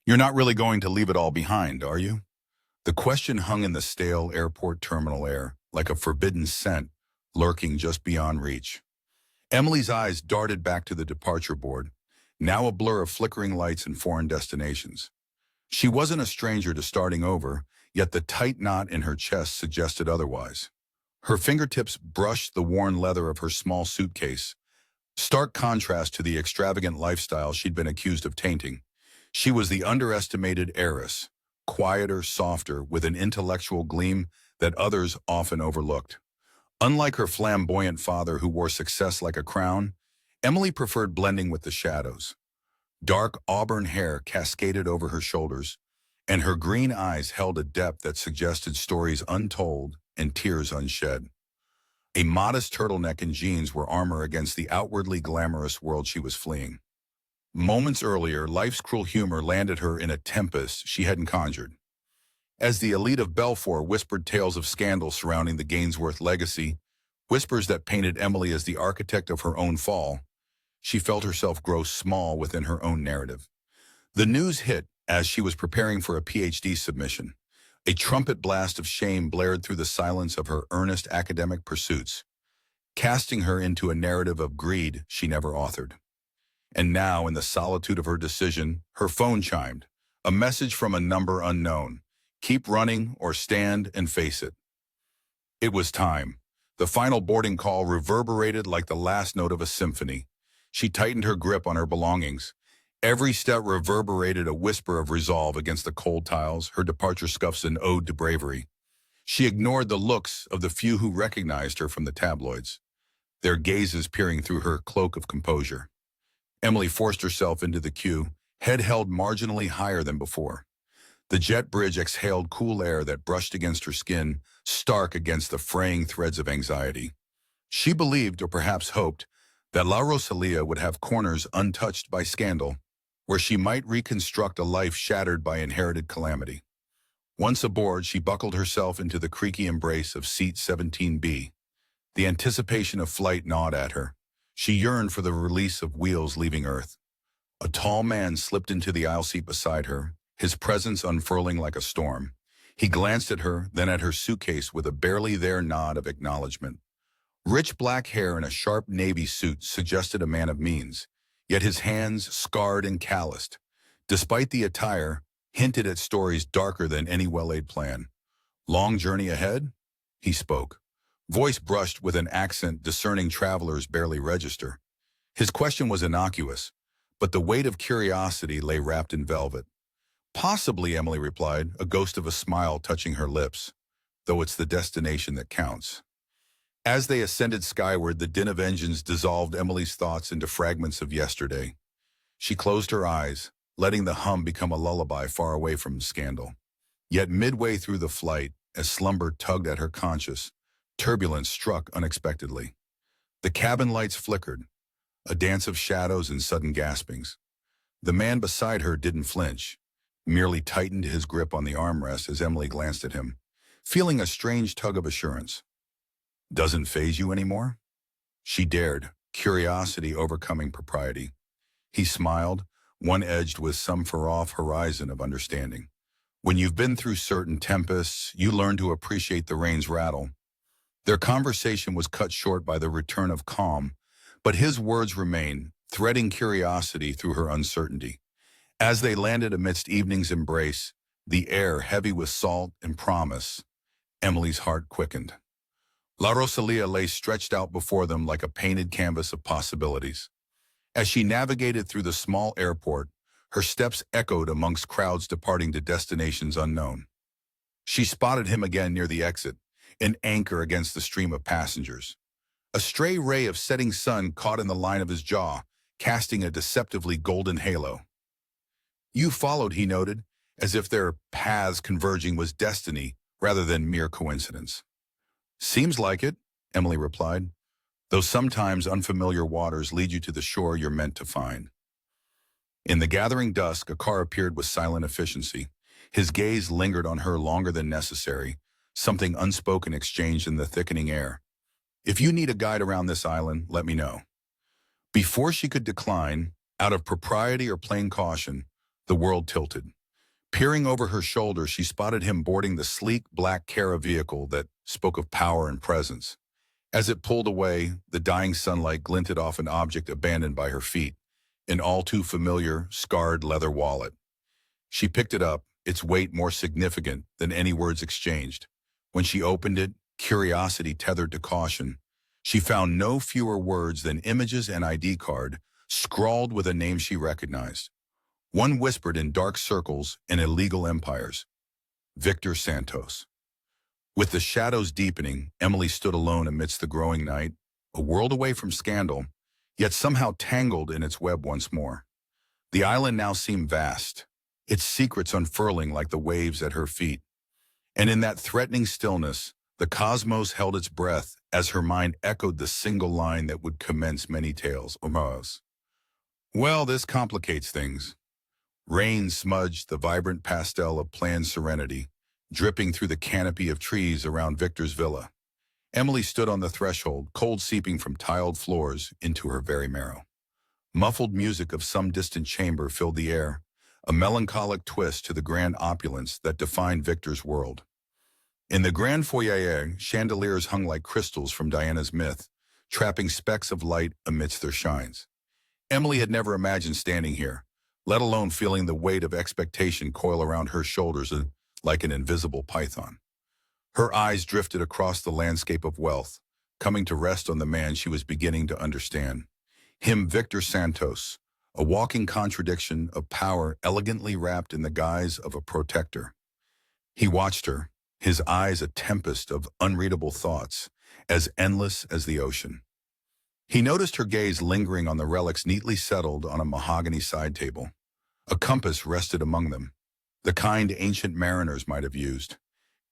You're not really going to leave it all behind, are you? The question hung in the stale airport terminal air, like a forbidden scent lurking just beyond reach. Emily's eyes darted back to the departure board, now a blur of flickering lights and foreign destinations. She wasn't a stranger to starting over, yet the tight knot in her chest suggested otherwise. Her fingertips brushed the worn leather of her small suitcase, stark contrast to the extravagant lifestyle she'd been accused of tainting. She was the underestimated heiress, quieter, softer, with an intellectual gleam that others often overlooked. Unlike her flamboyant father who wore success like a crown, Emily preferred blending with the shadows. Dark auburn hair cascaded over her shoulders, and her green eyes held a depth that suggested stories untold and tears unshed. A modest turtleneck and jeans were armor against the outwardly glamorous world she was fleeing. Moments earlier, life's cruel humor landed her in a tempest she hadn't conjured. As the elite of Belfour whispered tales of scandal surrounding the Gainsworth legacy, whispers that painted Emily as the architect of her own fall, she felt herself grow small within her own narrative. The news hit as she was preparing for a PhD submission. A trumpet blast of shame blared through the silence of her earnest academic pursuits, casting her into a narrative of greed she never authored. And now, in the solitude of her decision, her phone chimed, a message from a number unknown. Keep running or stand and face it. It was time. The final boarding call reverberated like the last note of a symphony. She tightened her grip on her belongings. Every step reverberated a whisper of resolve against the cold tiles, her departure scuffs an ode to bravery. She ignored the looks of the few who recognized her from the tabloids, their gazes peering through her cloak of composure. Emily forced herself into the queue, head held marginally higher than before. The jet bridge exhaled cool air that brushed against her skin, stark against the fraying threads of anxiety. She believed, or perhaps hoped, that La Rosalia would have corners untouched by scandal, where she might reconstruct a life shattered by inherited calamity. Once aboard, she buckled herself into the creaky embrace of seat 17B. The anticipation of flight gnawed at her. She yearned for the release of wheels leaving Earth. A tall man slipped into the aisle seat beside her, his presence unfurling like a storm. He glanced at her, then at her suitcase with a barely there nod of acknowledgement. Rich black hair and a sharp navy suit suggested a man of means, yet his hands, scarred and calloused, despite the attire, hinted at stories darker than any well-laid plan. Long journey ahead? He spoke, voice brushed with an accent discerning travelers barely register. His question was innocuous, but the weight of curiosity lay wrapped in velvet. Possibly, Emily replied, a ghost of a smile touching her lips, though it's the destination that counts. As they ascended skyward, the din of engines dissolved Emily's thoughts into fragments of yesterday. She closed her eyes, letting the hum become a lullaby far away from scandal. Yet midway through the flight, as slumber tugged at her conscience, turbulence struck unexpectedly. The cabin lights flickered, a dance of shadows and sudden gaspings. The man beside her didn't flinch, merely tightened his grip on the armrest as Emily glanced at him, feeling a strange tug of assurance. Doesn't faze you anymore? She dared, curiosity overcoming propriety. He smiled, one edged with some far-off horizon of understanding. When you've been through certain tempests, you learn to appreciate the rain's rattle. Their conversation was cut short by the return of calm, but his words remained, threading curiosity through her uncertainty. As they landed amidst evening's embrace, the air heavy with salt and promise, Emily's heart quickened. La Rosalia lay stretched out before them like a painted canvas of possibilities. As she navigated through the small airport, her steps echoed amongst crowds departing to destinations unknown. She spotted him again near the exit, an anchor against the stream of passengers. A stray ray of setting sun caught in the line of his jaw, casting a deceptively golden halo. You followed, he noted, as if their paths converging was destiny rather than mere coincidence. Seems like it, Emily replied, though sometimes unfamiliar waters lead you to the shore you're meant to find. In the gathering dusk, a car appeared with silent efficiency. His gaze lingered on her longer than necessary, something unspoken exchanged in the thickening air. If you need a guide around this island, let me know. Before she could decline, out of propriety or plain caution, the world tilted. Peering over her shoulder, she spotted him boarding the sleek black Cara vehicle that spoke of power and presence. As it pulled away, the dying sunlight glinted off an object abandoned by her feet, an all too familiar, scarred leather wallet. She picked it up, its weight more significant than any words exchanged. When she opened it, curiosity tethered to caution, she found no fewer words than images and ID card, scrawled with a name she recognized. One whispered in dark circles and illegal empires, Victor Santos. With the shadows deepening, Emily stood alone amidst the growing night, a world away from scandal, yet somehow tangled in its web once more. The island now seemed vast, its secrets unfurling like the waves at her feet. And in that threatening stillness, the cosmos held its breath as her mind echoed the single line that would commence many tales. Well, this complicates things. Rain smudged the vibrant pastel of planned serenity, dripping through the canopy of trees around Victor's villa. Emily stood on the threshold, cold seeping from tiled floors into her very marrow. Muffled music of some distant chamber filled the air, a melancholic twist to the grand opulence that defined Victor's world. In the grand foyer, chandeliers hung like crystals from Diana's myth, trapping specks of light amidst their shines. Emily had never imagined standing here, let alone feeling the weight of expectation coil around her shoulders like an invisible python. Her eyes drifted across the landscape of wealth, coming to rest on the man she was beginning to understand. Him, Victor Santos, a walking contradiction of power elegantly wrapped in the guise of a protector. He watched her, his eyes a tempest of unreadable thoughts, as endless as the ocean. He noticed her gaze lingering on the relics neatly settled on a mahogany side table. A compass rested among them, the kind ancient mariners might have used,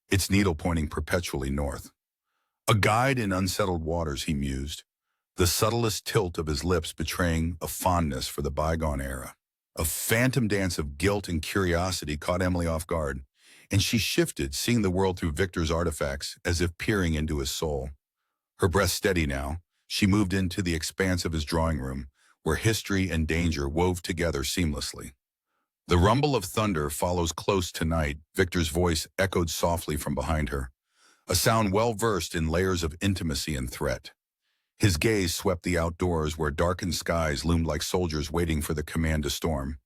its needle pointing perpetually north. A guide in unsettled waters, he mused, the subtlest tilt of his lips betraying a fondness for the bygone era. A phantom dance of guilt and curiosity caught Emily off guard, and she shifted, seeing the world through Victor's artifacts as if peering into his soul. Her breath steady now, she moved into the expanse of his drawing room, where history and danger wove together seamlessly. The rumble of thunder follows close tonight, Victor's voice echoed softly from behind her, a sound well-versed in layers of intimacy and threat. His gaze swept the outdoors where darkened skies loomed like soldiers waiting for the command to storm.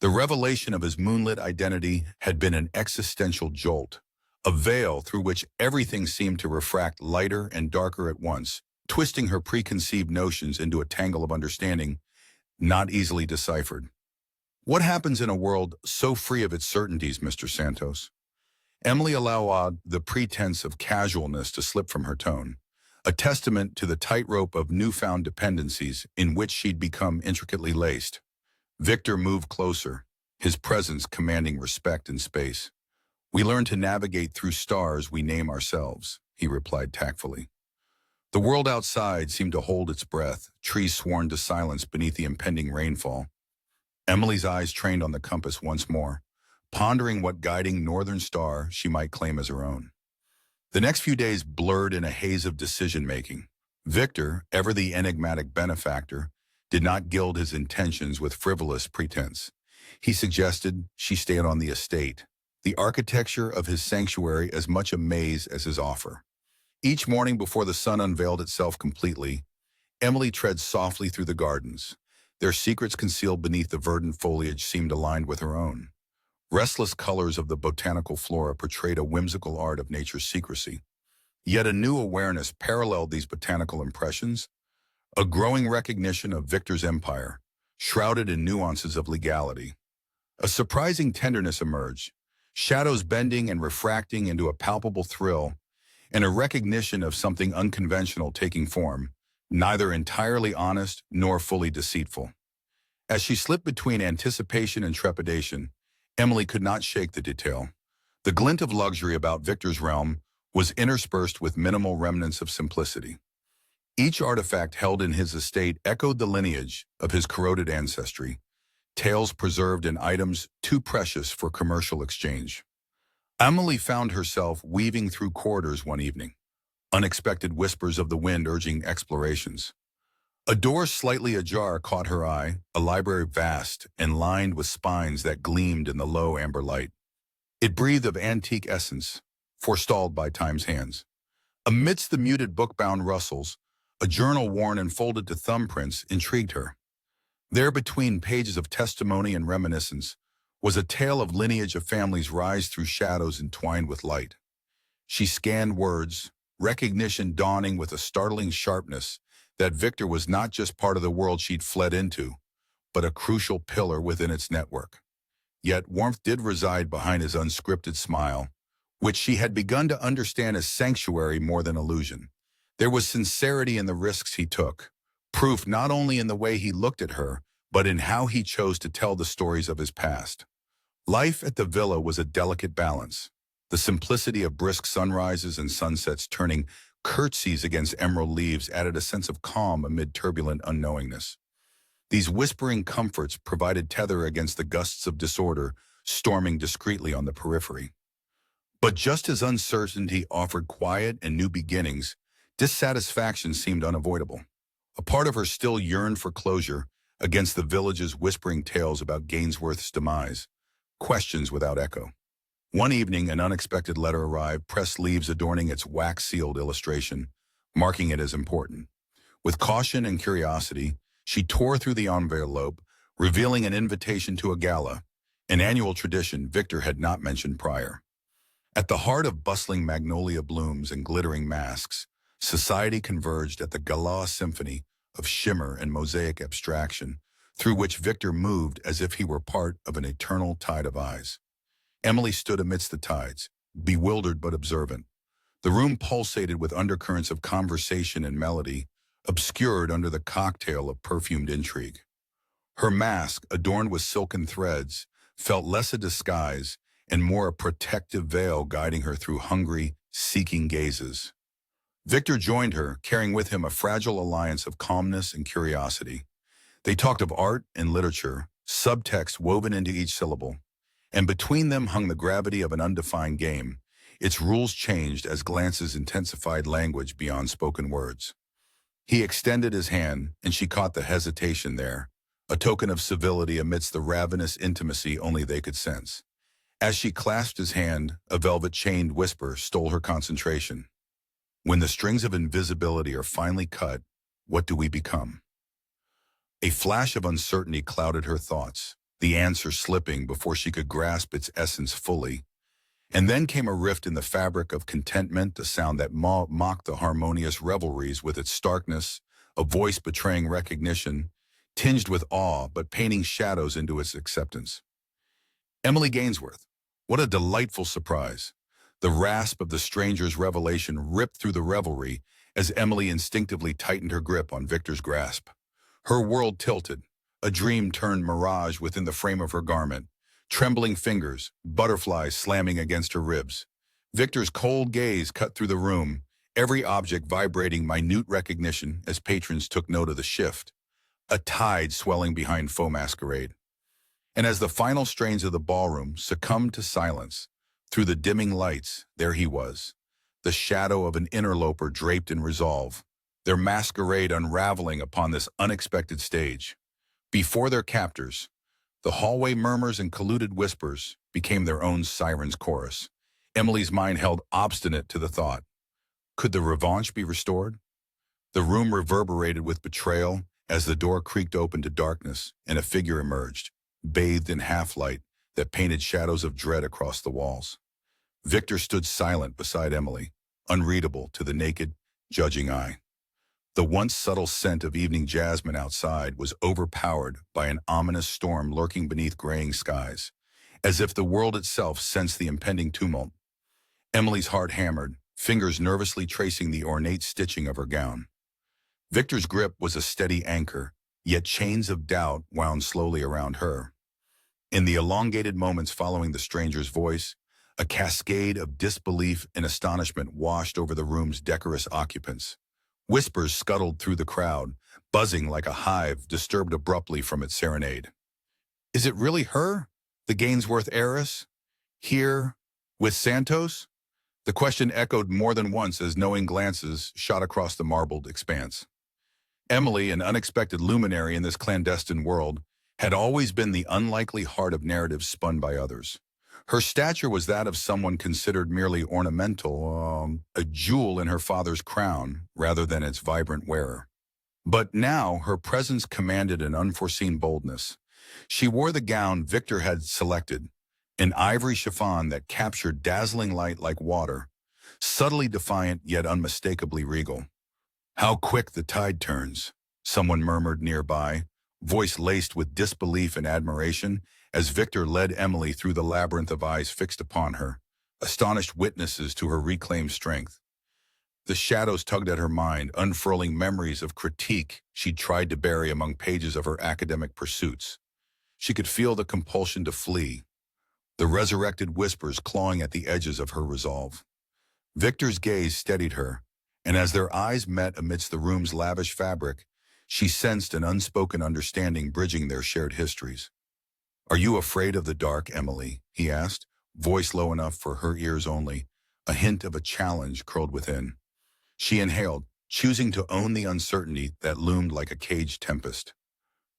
The revelation of his moonlit identity had been an existential jolt, a veil through which everything seemed to refract lighter and darker at once, twisting her preconceived notions into a tangle of understanding not easily deciphered. What happens in a world so free of its certainties, Mr. Santos? Emily allowed the pretense of casualness to slip from her tone, a testament to the tightrope of newfound dependencies in which she'd become intricately laced. Victor moved closer, his presence commanding respect and space. We learn to navigate through stars we name ourselves, he replied tactfully. The world outside seemed to hold its breath, trees sworn to silence beneath the impending rainfall. Emily's eyes trained on the compass once more, pondering what guiding northern star she might claim as her own. The next few days blurred in a haze of decision-making. Victor, ever the enigmatic benefactor, did not gild his intentions with frivolous pretense. He suggested she stay on the estate, the architecture of his sanctuary as much a maze as his offer. Each morning before the sun unveiled itself completely, Emily tread softly through the gardens. Their secrets concealed beneath the verdant foliage seemed aligned with her own. Restless colors of the botanical flora portrayed a whimsical art of nature's secrecy. Yet a new awareness paralleled these botanical impressions, a growing recognition of Victor's empire, shrouded in nuances of legality. A surprising tenderness emerged, shadows bending and refracting into a palpable thrill, and a recognition of something unconventional taking form, neither entirely honest nor fully deceitful. As she slipped between anticipation and trepidation, Emily could not shake the detail. The glint of luxury about Victor's realm was interspersed with minimal remnants of simplicity. Each artifact held in his estate echoed the lineage of his corroded ancestry, tales preserved in items too precious for commercial exchange. Emily found herself weaving through corridors one evening, unexpected whispers of the wind urging explorations. A door slightly ajar caught her eye, a library vast and lined with spines that gleamed in the low amber light. It breathed of antique essence, forestalled by time's hands. Amidst the muted book-bound rustles, a journal worn and folded to thumbprints intrigued her. There, between pages of testimony and reminiscence, was a tale of lineage of families rise through shadows entwined with light. She scanned words, recognition dawning with a startling sharpness that Victor was not just part of the world she'd fled into, but a crucial pillar within its network. Yet warmth did reside behind his unscripted smile, which she had begun to understand as sanctuary more than illusion. There was sincerity in the risks he took, proof not only in the way he looked at her, but in how he chose to tell the stories of his past. Life at the villa was a delicate balance, the simplicity of brisk sunrises and sunsets turning curtsies against emerald leaves added a sense of calm amid turbulent unknowingness. These whispering comforts provided tether against the gusts of disorder storming discreetly on the periphery. But just as uncertainty offered quiet and new beginnings, dissatisfaction seemed unavoidable. A part of her still yearned for closure against the village's whispering tales about Gainsworth's demise, questions without echo. One evening, an unexpected letter arrived, pressed leaves adorning its wax-sealed illustration, marking it as important. With caution and curiosity, she tore through the envelope, revealing an invitation to a gala, an annual tradition Victor had not mentioned prior. At the heart of bustling magnolia blooms and glittering masks, society converged at the gala symphony of shimmer and mosaic abstraction, through which Victor moved as if he were part of an eternal tide of eyes. Emily stood amidst the tides, bewildered but observant. The room pulsated with undercurrents of conversation and melody, obscured under the cocktail of perfumed intrigue. Her mask, adorned with silken threads, felt less a disguise and more a protective veil guiding her through hungry, seeking gazes. Victor joined her, carrying with him a fragile alliance of calmness and curiosity. They talked of art and literature, subtext woven into each syllable, and between them hung the gravity of an undefined game, its rules changed as glances intensified language beyond spoken words. He extended his hand, and she caught the hesitation there, a token of civility amidst the ravenous intimacy only they could sense. As she clasped his hand, a velvet-chained whisper stole her concentration. When the strings of invisibility are finally cut, what do we become? A flash of uncertainty clouded her thoughts, the answer slipping before she could grasp its essence fully. And then came a rift in the fabric of contentment, a sound that mocked the harmonious revelries with its starkness, a voice betraying recognition, tinged with awe but painting shadows into its acceptance. Emily Gainsworth. What a delightful surprise. The rasp of the stranger's revelation ripped through the revelry as Emily instinctively tightened her grip on Victor's grasp. Her world tilted, a dream turned mirage within the frame of her garment, trembling fingers, butterflies slamming against her ribs. Victor's cold gaze cut through the room, every object vibrating minute recognition as patrons took note of the shift, a tide swelling behind faux masquerade. And as the final strains of the ballroom succumbed to silence, through the dimming lights, there he was, the shadow of an interloper draped in resolve, their masquerade unraveling upon this unexpected stage. Before their captors, the hallway murmurs and colluded whispers became their own siren's chorus. Emily's mind held obstinate to the thought. Could the revanche be restored? The room reverberated with betrayal as the door creaked open to darkness and a figure emerged, bathed in half-light that painted shadows of dread across the walls. Victor stood silent beside Emily, unreadable to the naked, judging eye. The once subtle scent of evening jasmine outside was overpowered by an ominous storm lurking beneath graying skies, as if the world itself sensed the impending tumult. Emily's heart hammered, fingers nervously tracing the ornate stitching of her gown. Victor's grip was a steady anchor, yet chains of doubt wound slowly around her. In the elongated moments following the stranger's voice, a cascade of disbelief and astonishment washed over the room's decorous occupants. Whispers scuttled through the crowd, buzzing like a hive disturbed abruptly from its serenade. Is it really her, the Gainsworth heiress? Here, with Santos? The question echoed more than once as knowing glances shot across the marbled expanse. Emily, an unexpected luminary in this clandestine world, had always been the unlikely heart of narratives spun by others. Her stature was that of someone considered merely ornamental, a jewel in her father's crown rather than its vibrant wearer. But now her presence commanded an unforeseen boldness. She wore the gown Victor had selected, an ivory chiffon that captured dazzling light like water, subtly defiant yet unmistakably regal. "How quick the tide turns," someone murmured nearby, voice laced with disbelief and admiration, as Victor led Emily through the labyrinth of eyes fixed upon her, astonished witnesses to her reclaimed strength. The shadows tugged at her mind, unfurling memories of critique she'd tried to bury among pages of her academic pursuits. She could feel the compulsion to flee, the resurrected whispers clawing at the edges of her resolve. Victor's gaze steadied her, and as their eyes met amidst the room's lavish fabric, she sensed an unspoken understanding bridging their shared histories. "Are you afraid of the dark, Emily?" he asked, voice low enough for her ears only, a hint of a challenge curled within. She inhaled, choosing to own the uncertainty that loomed like a caged tempest.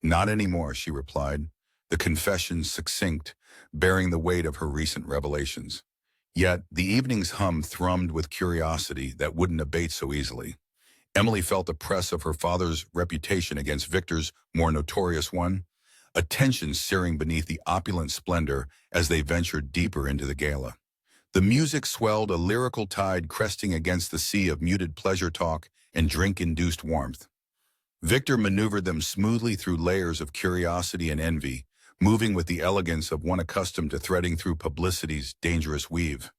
"Not anymore," she replied, the confession succinct, bearing the weight of her recent revelations. Yet the evening's hum thrummed with curiosity that wouldn't abate so easily. Emily felt the press of her father's reputation against Victor's more notorious one, a tension searing beneath the opulent splendor as they ventured deeper into the gala. The music swelled, a lyrical tide cresting against the sea of muted pleasure talk and drink-induced warmth. Victor maneuvered them smoothly through layers of curiosity and envy, moving with the elegance of one accustomed to threading through publicity's dangerous weave.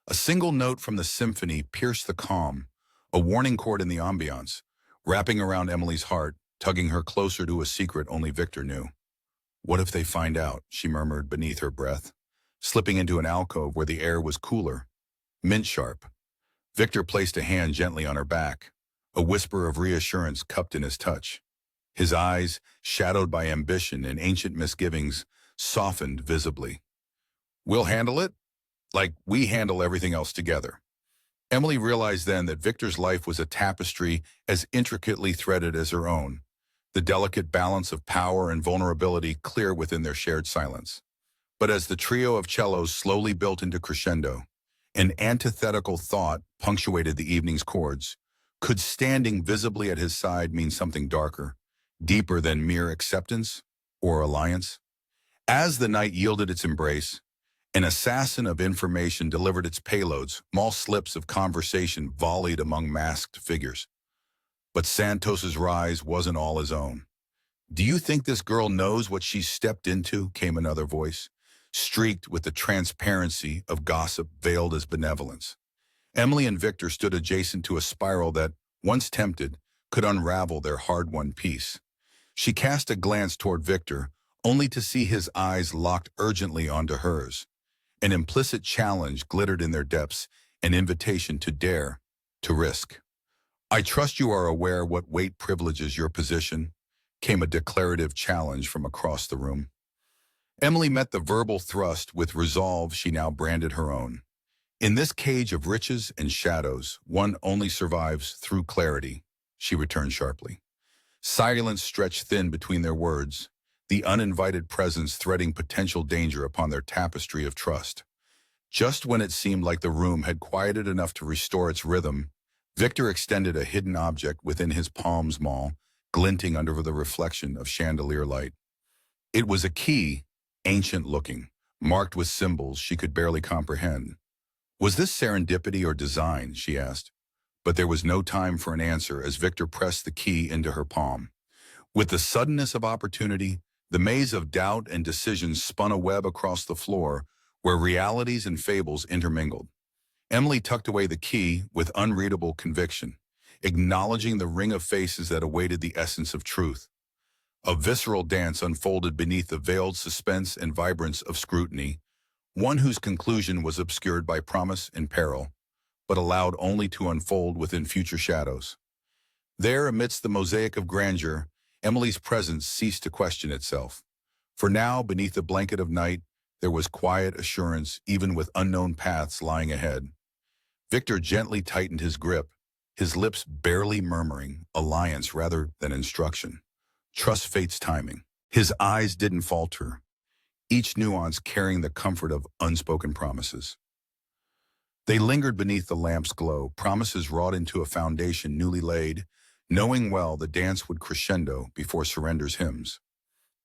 A single note from the symphony pierced the calm, a warning chord in the ambiance, wrapping around Emily's heart, tugging her closer to a secret only Victor knew. "What if they find out?" she murmured beneath her breath, slipping into an alcove where the air was cooler, mint-sharp. Victor placed a hand gently on her back, a whisper of reassurance cupped in his touch. His eyes, shadowed by ambition and ancient misgivings, softened visibly. "We'll handle it, like we handle everything else together." Emily realized then that Victor's life was a tapestry as intricately threaded as her own, the delicate balance of power and vulnerability clear within their shared silence. But as the trio of cellos slowly built into crescendo, an antithetical thought punctuated the evening's chords. Could standing visibly at his side mean something darker, deeper than mere acceptance or alliance? As the night yielded its embrace, an assassin of information delivered its payloads, small slips of conversation volleyed among masked figures. But Santos's rise wasn't all his own. "Do you think this girl knows what she's stepped into?" came another voice, streaked with the transparency of gossip veiled as benevolence. Emily and Victor stood adjacent to a spiral that, once tempted, could unravel their hard-won peace. She cast a glance toward Victor, only to see his eyes locked urgently onto hers. An implicit challenge glittered in their depths, an invitation to dare, to risk. "I trust you are aware what weight privileges your position," came a declarative challenge from across the room. Emily met the verbal thrust with resolve she now branded her own. "In this cage of riches and shadows, one only survives through clarity," she returned sharply. Silence stretched thin between their words, the uninvited presence threading potential danger upon their tapestry of trust. Just when it seemed like the room had quieted enough to restore its rhythm, Victor extended a hidden object within his palm's maw, glinting under the reflection of chandelier light. It was a key, ancient-looking, marked with symbols she could barely comprehend. Was this serendipity or design, she asked, but there was no time for an answer as Victor pressed the key into her palm. With the suddenness of opportunity, the maze of doubt and decision spun a web across the floor where realities and fables intermingled. Emily tucked away the key with unreadable conviction, acknowledging the ring of faces that awaited the essence of truth. A visceral dance unfolded beneath the veiled suspense and vibrance of scrutiny, one whose conclusion was obscured by promise and peril, but allowed only to unfold within future shadows. There, amidst the mosaic of grandeur, Emily's presence ceased to question itself. For now, beneath the blanket of night, there was quiet assurance even with unknown paths lying ahead. Victor gently tightened his grip, his lips barely murmuring alliance rather than instruction. Trust fate's timing. His eyes didn't falter, each nuance carrying the comfort of unspoken promises. They lingered beneath the lamp's glow, promises wrought into a foundation newly laid, knowing well the dance would crescendo before surrender's hymns.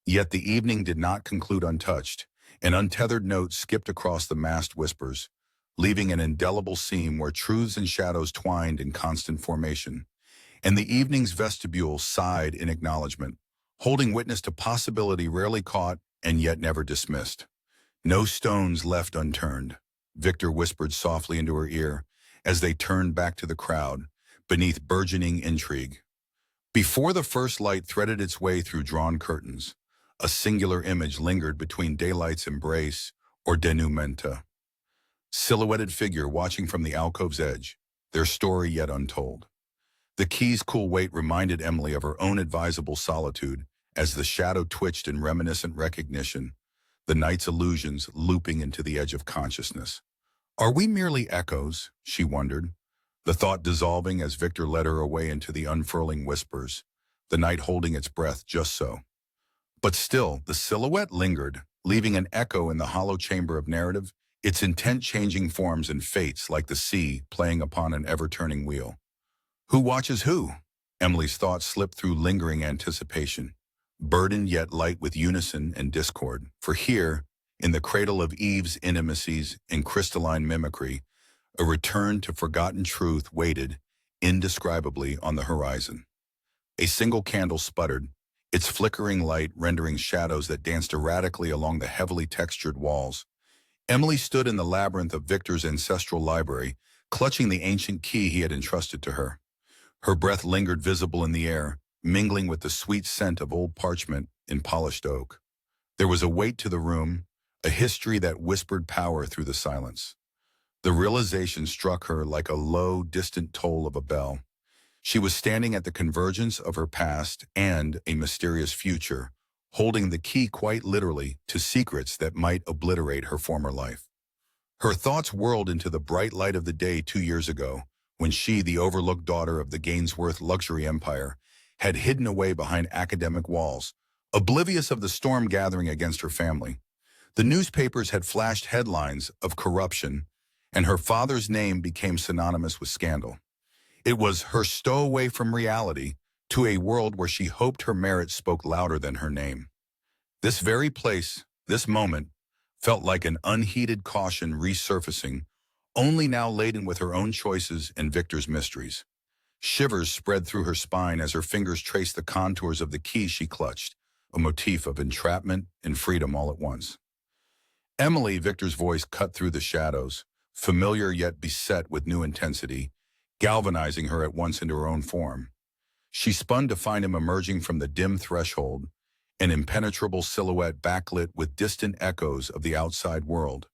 Yet the evening did not conclude untouched. An untethered note skipped across the massed whispers, leaving an indelible seam where truths and shadows twined in constant formation. And the evening's vestibule sighed in acknowledgement, holding witness to possibility rarely caught and yet never dismissed. No stones left unturned, Victor whispered softly into her ear as they turned back to the crowd, beneath burgeoning intrigue. Before the first light threaded its way through drawn curtains, a singular image lingered between daylight's embrace or denouement. Silhouetted figure watching from the alcove's edge, their story yet untold. The key's cool weight reminded Emily of her own advisable solitude as the shadow twitched in reminiscent recognition, the night's illusions looping into the edge of consciousness. Are we merely echoes, she wondered, the thought dissolving as Victor led her away into the unfurling whispers, the night holding its breath just so. But still, the silhouette lingered, leaving an echo in the hollow chamber of narrative, its intent changing forms and fates like the sea playing upon an ever-turning wheel. Who watches who? Emily's thoughts slipped through lingering anticipation, burdened yet light with unison and discord. For here, in the cradle of Eve's intimacies and crystalline mimicry, a return to forgotten truth waited, indescribably, on the horizon. A single candle sputtered, its flickering light rendering shadows that danced erratically along the heavily textured walls. Emily stood in the labyrinth of Victor's ancestral library, clutching the ancient key he had entrusted to her. Her breath lingered visible in the air, mingling with the sweet scent of old parchment in polished oak. There was a weight to the room, a history that whispered power through the silence. The realization struck her like a low, distant toll of a bell. She was standing at the convergence of her past and a mysterious future, holding the key quite literally to secrets that might obliterate her former life. Her thoughts whirled into the bright light of the day 2 years ago, when she, the overlooked daughter of the Gainsworth luxury empire, had hidden away behind academic walls, oblivious of the storm gathering against her family. The newspapers had flashed headlines of corruption, and her father's name became synonymous with scandal. It was her stowaway from reality to a world where she hoped her merit spoke louder than her name. This very place, this moment, felt like an unheeded caution resurfacing, only now laden with her own choices and Victor's mysteries. Shivers spread through her spine as her fingers traced the contours of the key she clutched, a motif of entrapment and freedom all at once. Emily, Victor's voice cut through the shadows, familiar yet beset with new intensity, galvanizing her at once into her own form. She spun to find him emerging from the dim threshold, an impenetrable silhouette backlit with distant echoes of the outside world.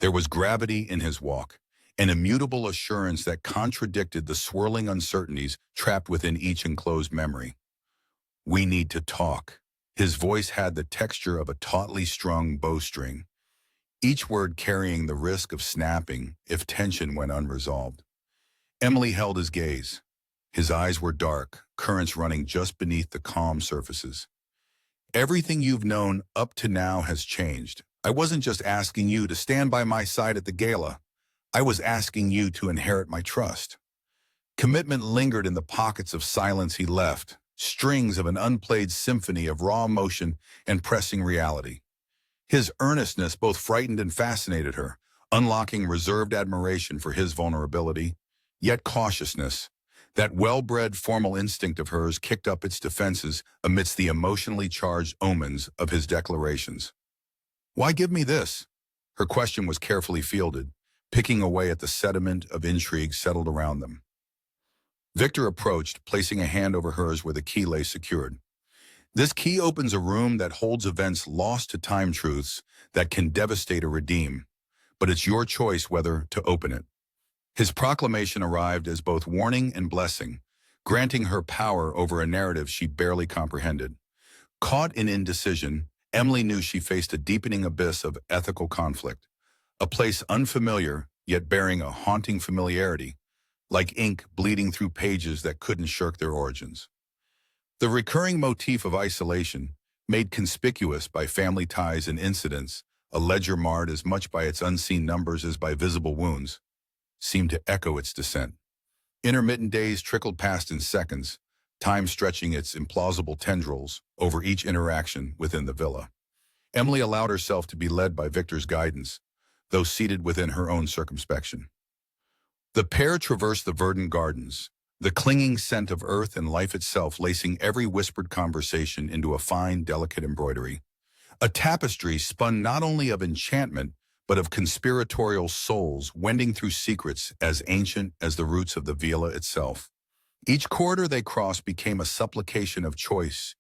There was gravity in his walk, an immutable assurance that contradicted the swirling uncertainties trapped within each enclosed memory. "We need to talk." His voice had the texture of a tautly strung bowstring, each word carrying the risk of snapping if tension went unresolved. Emily held his gaze. His eyes were dark, currents running just beneath the calm surfaces. "Everything you've known up to now has changed. I wasn't just asking you to stand by my side at the gala. I was asking you to inherit my trust." Commitment lingered in the pockets of silence he left, strings of an unplayed symphony of raw emotion and pressing reality. His earnestness both frightened and fascinated her, unlocking reserved admiration for his vulnerability, yet cautiousness. That well-bred formal instinct of hers kicked up its defenses amidst the emotionally charged omens of his declarations. "Why give me this?" Her question was carefully fielded, picking away at the sediment of intrigue settled around them. Victor approached, placing a hand over hers where the key lay secured. "This key opens a room that holds events lost to time, truths that can devastate or redeem, but it's your choice whether to open it." His proclamation arrived as both warning and blessing, granting her power over a narrative she barely comprehended. Caught in indecision, Emily knew she faced a deepening abyss of ethical conflict, a place unfamiliar yet bearing a haunting familiarity, like ink bleeding through pages that couldn't shirk their origins. The recurring motif of isolation, made conspicuous by family ties and incidents, a ledger marred as much by its unseen numbers as by visible wounds, seemed to echo its descent. Intermittent days trickled past in seconds, time stretching its implausible tendrils over each interaction within the villa. Emily allowed herself to be led by Victor's guidance, though seated within her own circumspection. The pair traversed the verdant gardens, the clinging scent of earth and life itself lacing every whispered conversation into a fine, delicate embroidery. A tapestry spun not only of enchantment, but of conspiratorial souls wending through secrets as ancient as the roots of the villa itself. Each corridor they crossed became a supplication of choice,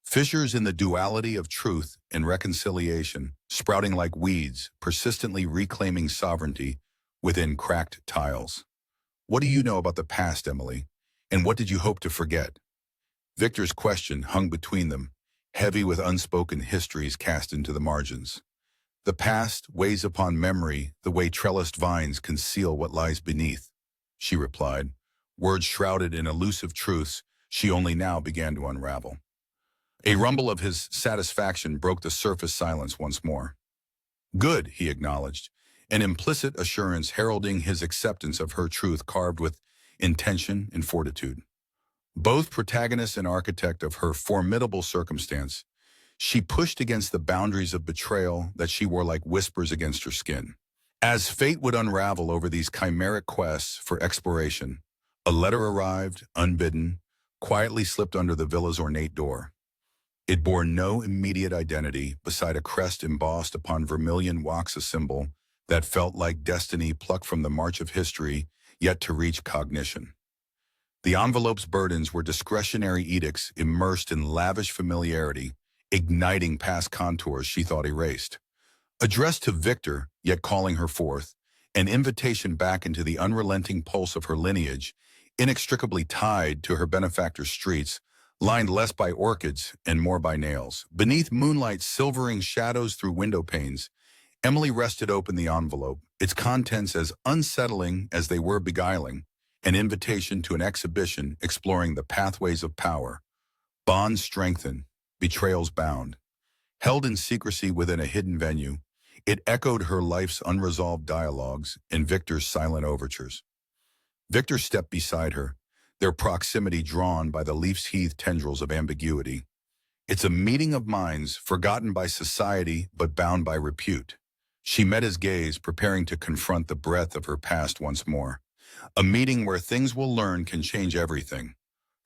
fissures in the duality of truth and reconciliation, sprouting like weeds, persistently reclaiming sovereignty within cracked tiles. What do you know about the past, Emily? And what did you hope to forget? Victor's question hung between them, heavy with unspoken histories cast into the margins. The past weighs upon memory the way trellised vines conceal what lies beneath, she replied, words shrouded in elusive truths she only now began to unravel. A rumble of his satisfaction broke the surface silence once more. Good, he acknowledged, an implicit assurance heralding his acceptance of her truth carved with intention and fortitude. Both protagonist and architect of her formidable circumstance, she pushed against the boundaries of betrayal that she wore like whispers against her skin. As fate would unravel over these chimeric quests for exploration, a letter arrived, unbidden, quietly slipped under the villa's ornate door. It bore no immediate identity beside a crest embossed upon vermilion wax, a symbol that felt like destiny plucked from the march of history yet to reach cognition. The envelope's burdens were discretionary edicts immersed in lavish familiarity, igniting past contours she thought erased. Addressed to Victor, yet calling her forth, an invitation back into the unrelenting pulse of her lineage, inextricably tied to her benefactor's streets, lined less by orchids and more by nails. Beneath moonlight silvering shadows through window panes, Emily rested open the envelope, its contents as unsettling as they were beguiling, an invitation to an exhibition exploring the pathways of power. Bonds strengthened, betrayals bound. Held in secrecy within a hidden venue, it echoed her life's unresolved dialogues and Victor's silent overtures. Victor stepped beside her, their proximity drawn by the leaf-heathed tendrils of ambiguity. It's a meeting of minds forgotten by society but bound by repute. She met his gaze, preparing to confront the breadth of her past once more. A meeting where things we'll learn can change everything.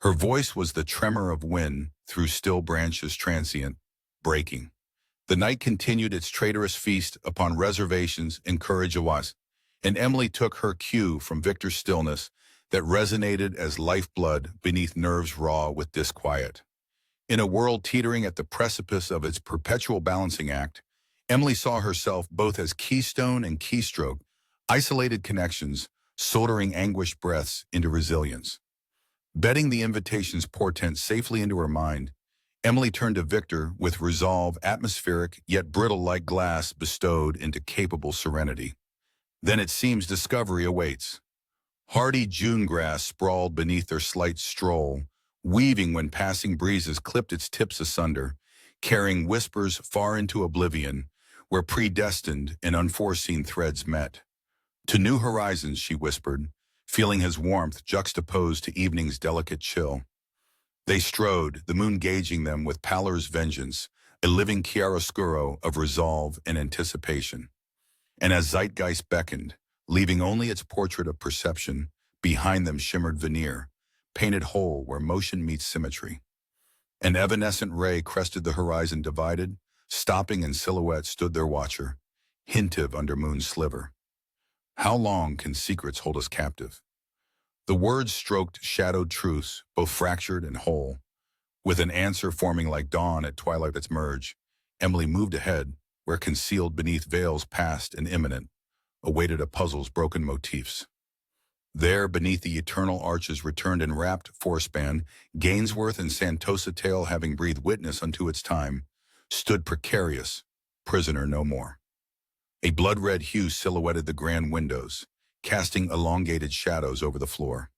Her voice was the tremor of wind through still branches, transient, breaking. The night continued its traitorous feast upon reservations and courage awas, and Emily took her cue from Victor's stillness that resonated as lifeblood beneath nerves raw with disquiet. In a world teetering at the precipice of its perpetual balancing act, Emily saw herself both as keystone and keystroke, isolated connections, soldering anguished breaths into resilience. Bedding the invitation's portent safely into her mind, Emily turned to Victor with resolve, atmospheric yet brittle like glass bestowed into capable serenity. Then it seems discovery awaits. Hardy June grass sprawled beneath their slight stroll, weaving when passing breezes clipped its tips asunder, carrying whispers far into oblivion, where predestined and unforeseen threads met. To new horizons, she whispered, feeling his warmth juxtaposed to evening's delicate chill. They strode, the moon gauging them with pallor's vengeance, a living chiaroscuro of resolve and anticipation. And as zeitgeist beckoned, leaving only its portrait of perception, behind them shimmered veneer, painted whole where motion meets symmetry. An evanescent ray crested the horizon divided, stopping in silhouette stood their watcher, hintive under moon's sliver. How long can secrets hold us captive? The words stroked shadowed truths, both fractured and whole. With an answer forming like dawn at twilight's merge, Emily moved ahead, where concealed beneath veils past and imminent, awaited a puzzle's broken motifs. There, beneath the eternal arches returned in rapt forespan, Gainsworth and Santosa tale having breathed witness unto its time, stood precarious, prisoner no more. A blood-red hue silhouetted the grand windows, casting elongated shadows over the floor.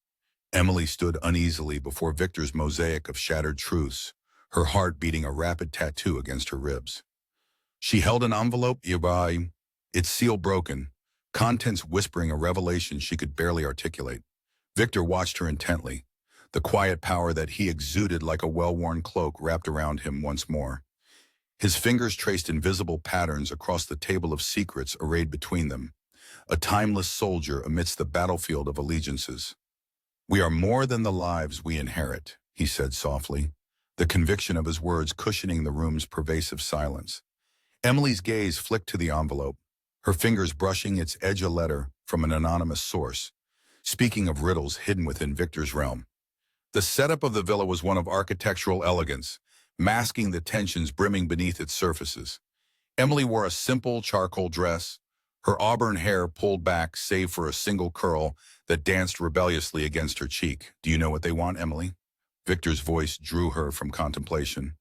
Emily stood uneasily before Victor's mosaic of shattered truths, her heart beating a rapid tattoo against her ribs. She held an envelope nearby, its seal broken, contents whispering a revelation she could barely articulate. Victor watched her intently, the quiet power that he exuded like a well-worn cloak wrapped around him once more. His fingers traced invisible patterns across the table of secrets arrayed between them, a timeless soldier amidst the battlefield of allegiances. "We are more than the lives we inherit," he said softly, the conviction of his words cushioning the room's pervasive silence. Emily's gaze flicked to the envelope, her fingers brushing its edge, a letter from an anonymous source, speaking of riddles hidden within Victor's realm. The setup of the villa was one of architectural elegance, masking the tensions brimming beneath its surfaces. Emily wore a simple charcoal dress, her auburn hair pulled back save for a single curl that danced rebelliously against her cheek. "Do you know what they want, Emily?" Victor's voice drew her from contemplation.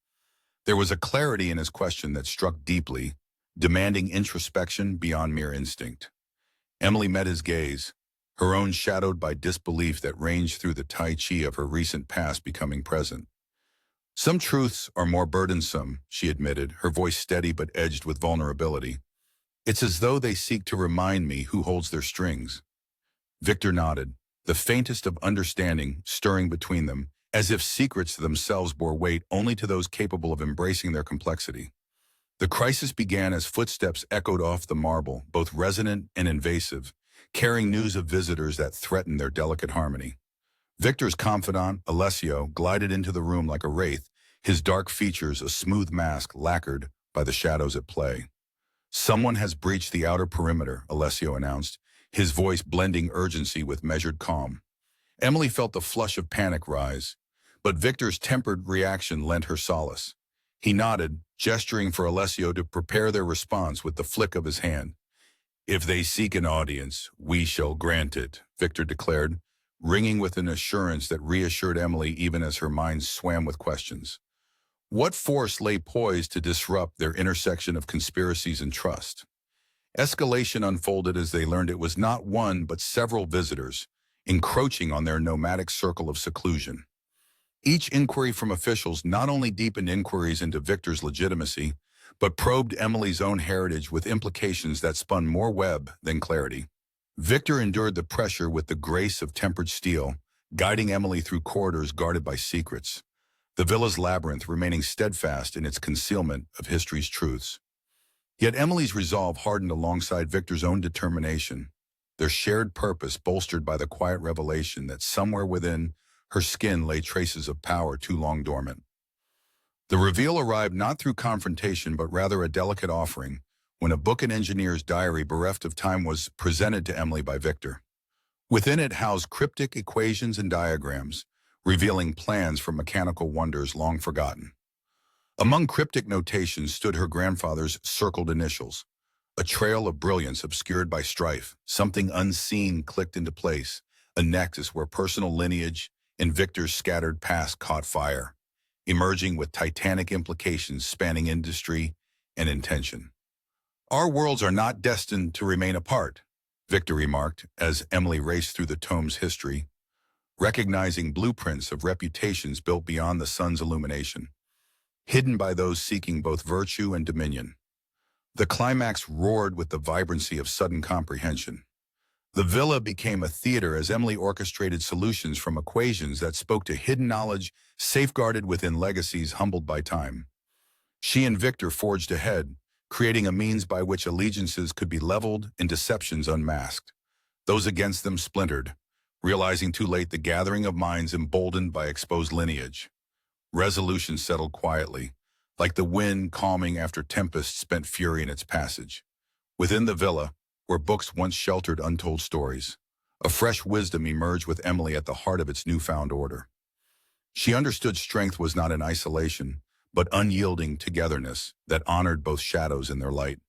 There was a clarity in his question that struck deeply, demanding introspection beyond mere instinct. Emily met his gaze, her own shadowed by disbelief that ranged through the tai chi of her recent past becoming present. "Some truths are more burdensome," she admitted, her voice steady but edged with vulnerability. "It's as though they seek to remind me who holds their strings." Victor nodded, the faintest of understanding stirring between them, as if secrets themselves bore weight only to those capable of embracing their complexity. The crisis began as footsteps echoed off the marble, both resonant and invasive, carrying news of visitors that threatened their delicate harmony. Victor's confidant, Alessio, glided into the room like a wraith, his dark features a smooth mask lacquered by the shadows at play. "Someone has breached the outer perimeter," Alessio announced, his voice blending urgency with measured calm. Emily felt the flush of panic rise, but Victor's tempered reaction lent her solace. He nodded, gesturing for Alessio to prepare their response with the flick of his hand. "If they seek an audience, we shall grant it," Victor declared, ringing with an assurance that reassured Emily even as her mind swam with questions. What force lay poised to disrupt their intersection of conspiracies and trust? Escalation unfolded as they learned it was not one but several visitors, encroaching on their nomadic circle of seclusion. Each inquiry from officials not only deepened inquiries into Victor's legitimacy, but probed Emily's own heritage with implications that spun more web than clarity. Victor endured the pressure with the grace of tempered steel, guiding Emily through corridors guarded by secrets, the villa's labyrinth remaining steadfast in its concealment of history's truths. Yet Emily's resolve hardened alongside Victor's own determination, their shared purpose bolstered by the quiet revelation that somewhere within her skin lay traces of power too long dormant. The reveal arrived not through confrontation but rather a delicate offering, when a book and engineer's diary bereft of time was presented to Emily by Victor. Within it housed cryptic equations and diagrams, revealing plans for mechanical wonders long forgotten. Among cryptic notations stood her grandfather's circled initials, a trail of brilliance obscured by strife. Something unseen clicked into place, a nexus where personal lineage and Victor's scattered past caught fire, emerging with titanic implications spanning industry and intention. "Our worlds are not destined to remain apart," Victor remarked as Emily raced through the tome's history, recognizing blueprints of reputations built beyond the sun's illumination, hidden by those seeking both virtue and dominion. The climax roared with the vibrancy of sudden comprehension. The villa became a theater as Emily orchestrated solutions from equations that spoke to hidden knowledge safeguarded within legacies humbled by time. She and Victor forged ahead, creating a means by which allegiances could be leveled and deceptions unmasked. Those against them splintered, realizing too late the gathering of minds emboldened by exposed lineage. Resolution settled quietly, like the wind calming after tempests spent fury in its passage. Within the villa, where books once sheltered untold stories, a fresh wisdom emerged with Emily at the heart of its newfound order. She understood strength was not in isolation, but unyielding togetherness that honored both shadows and their light.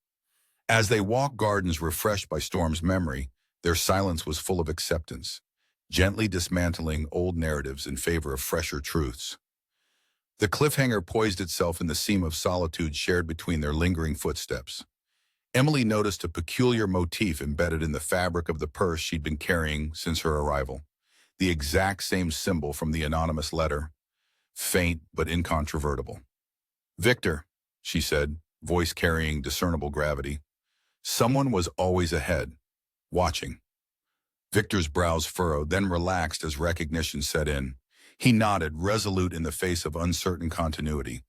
As they walked gardens refreshed by Storm's memory, their silence was full of acceptance, gently dismantling old narratives in favor of fresher truths. The cliffhanger poised itself in the seam of solitude shared between their lingering footsteps. Emily noticed a peculiar motif embedded in the fabric of the purse she'd been carrying since her arrival. The exact same symbol from the anonymous letter, faint but incontrovertible. "Victor," she said, voice carrying discernible gravity. Someone was always ahead, watching. Victor's brows furrowed, then relaxed as recognition set in. He nodded, resolute in the face of uncertain continuity.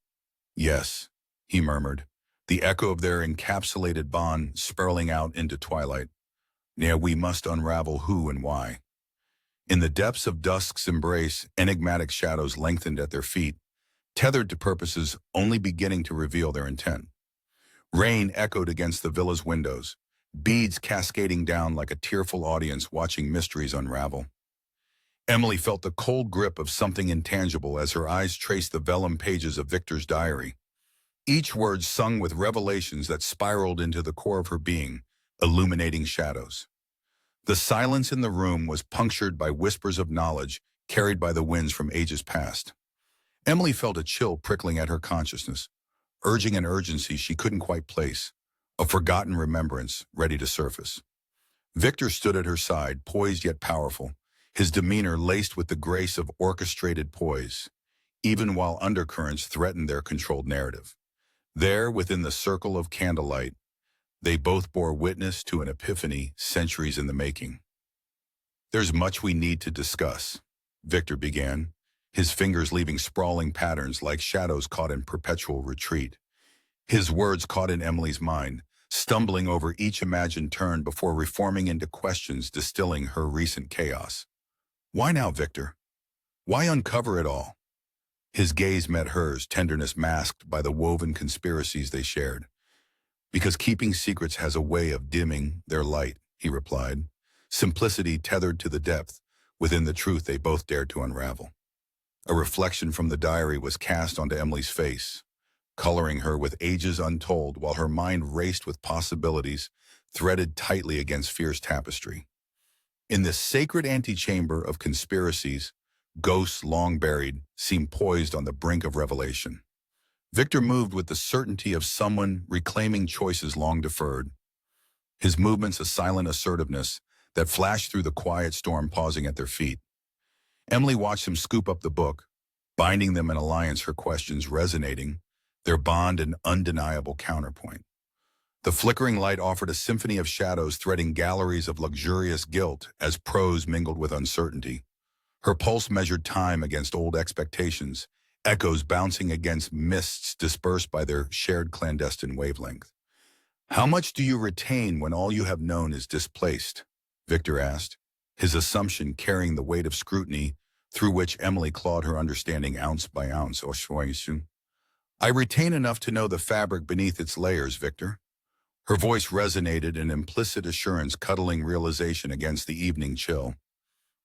"Yes," he murmured, the echo of their encapsulated bond spiraling out into twilight. "Now we must unravel who and why." In the depths of dusk's embrace, enigmatic shadows lengthened at their feet, tethered to purposes only beginning to reveal their intent. Rain echoed against the villa's windows, beads cascading down like a tearful audience watching mysteries unravel. Emily felt the cold grip of something intangible as her eyes traced the vellum pages of Victor's diary, each word sung with revelations that spiraled into the core of her being, illuminating shadows. The silence in the room was punctured by whispers of knowledge carried by the winds from ages past. Emily felt a chill prickling at her consciousness, urging an urgency she couldn't quite place, a forgotten remembrance ready to surface. Victor stood at her side, poised yet powerful, his demeanor laced with the grace of orchestrated poise, even while undercurrents threatened their controlled narrative. There, within the circle of candlelight, they both bore witness to an epiphany centuries in the making. "There's much we need to discuss," Victor began, his fingers leaving sprawling patterns like shadows caught in perpetual retreat. His words caught in Emily's mind, stumbling over each imagined turn before reforming into questions distilling her recent chaos. "Why now, Victor? Why uncover it all?" His gaze met hers, tenderness masked by the woven conspiracies they shared. "Because keeping secrets has a way of dimming their light," he replied, simplicity tethered to the depth within the truth they both dared to unravel. A reflection from the diary was cast onto Emily's face, coloring her with ages untold while her mind raced with possibilities threaded tightly against fear's tapestry. In this sacred antechamber of conspiracies, ghosts long buried seemed poised on the brink of revelation. Victor moved with the certainty of someone reclaiming choices long deferred, his movements a silent assertiveness that flashed through the quiet storm pausing at their feet. Emily watched him scoop up the book, binding them in alliance, her questions resonating, their bond an undeniable counterpoint. The flickering light offered a symphony of shadows threading galleries of luxurious guilt as prose mingled with uncertainty. Her pulse measured time against old expectations, echoes bouncing against mists dispersed by their shared clandestine wavelength. "How much do you retain when all you have known is displaced?" Victor asked, his assumption carrying the weight of scrutiny through which Emily clawed her understanding ounce by ounce. "I retain enough to know the fabric beneath its layers, Victor." Her voice resonated, an implicit assurance cuddling realization against the evening chill.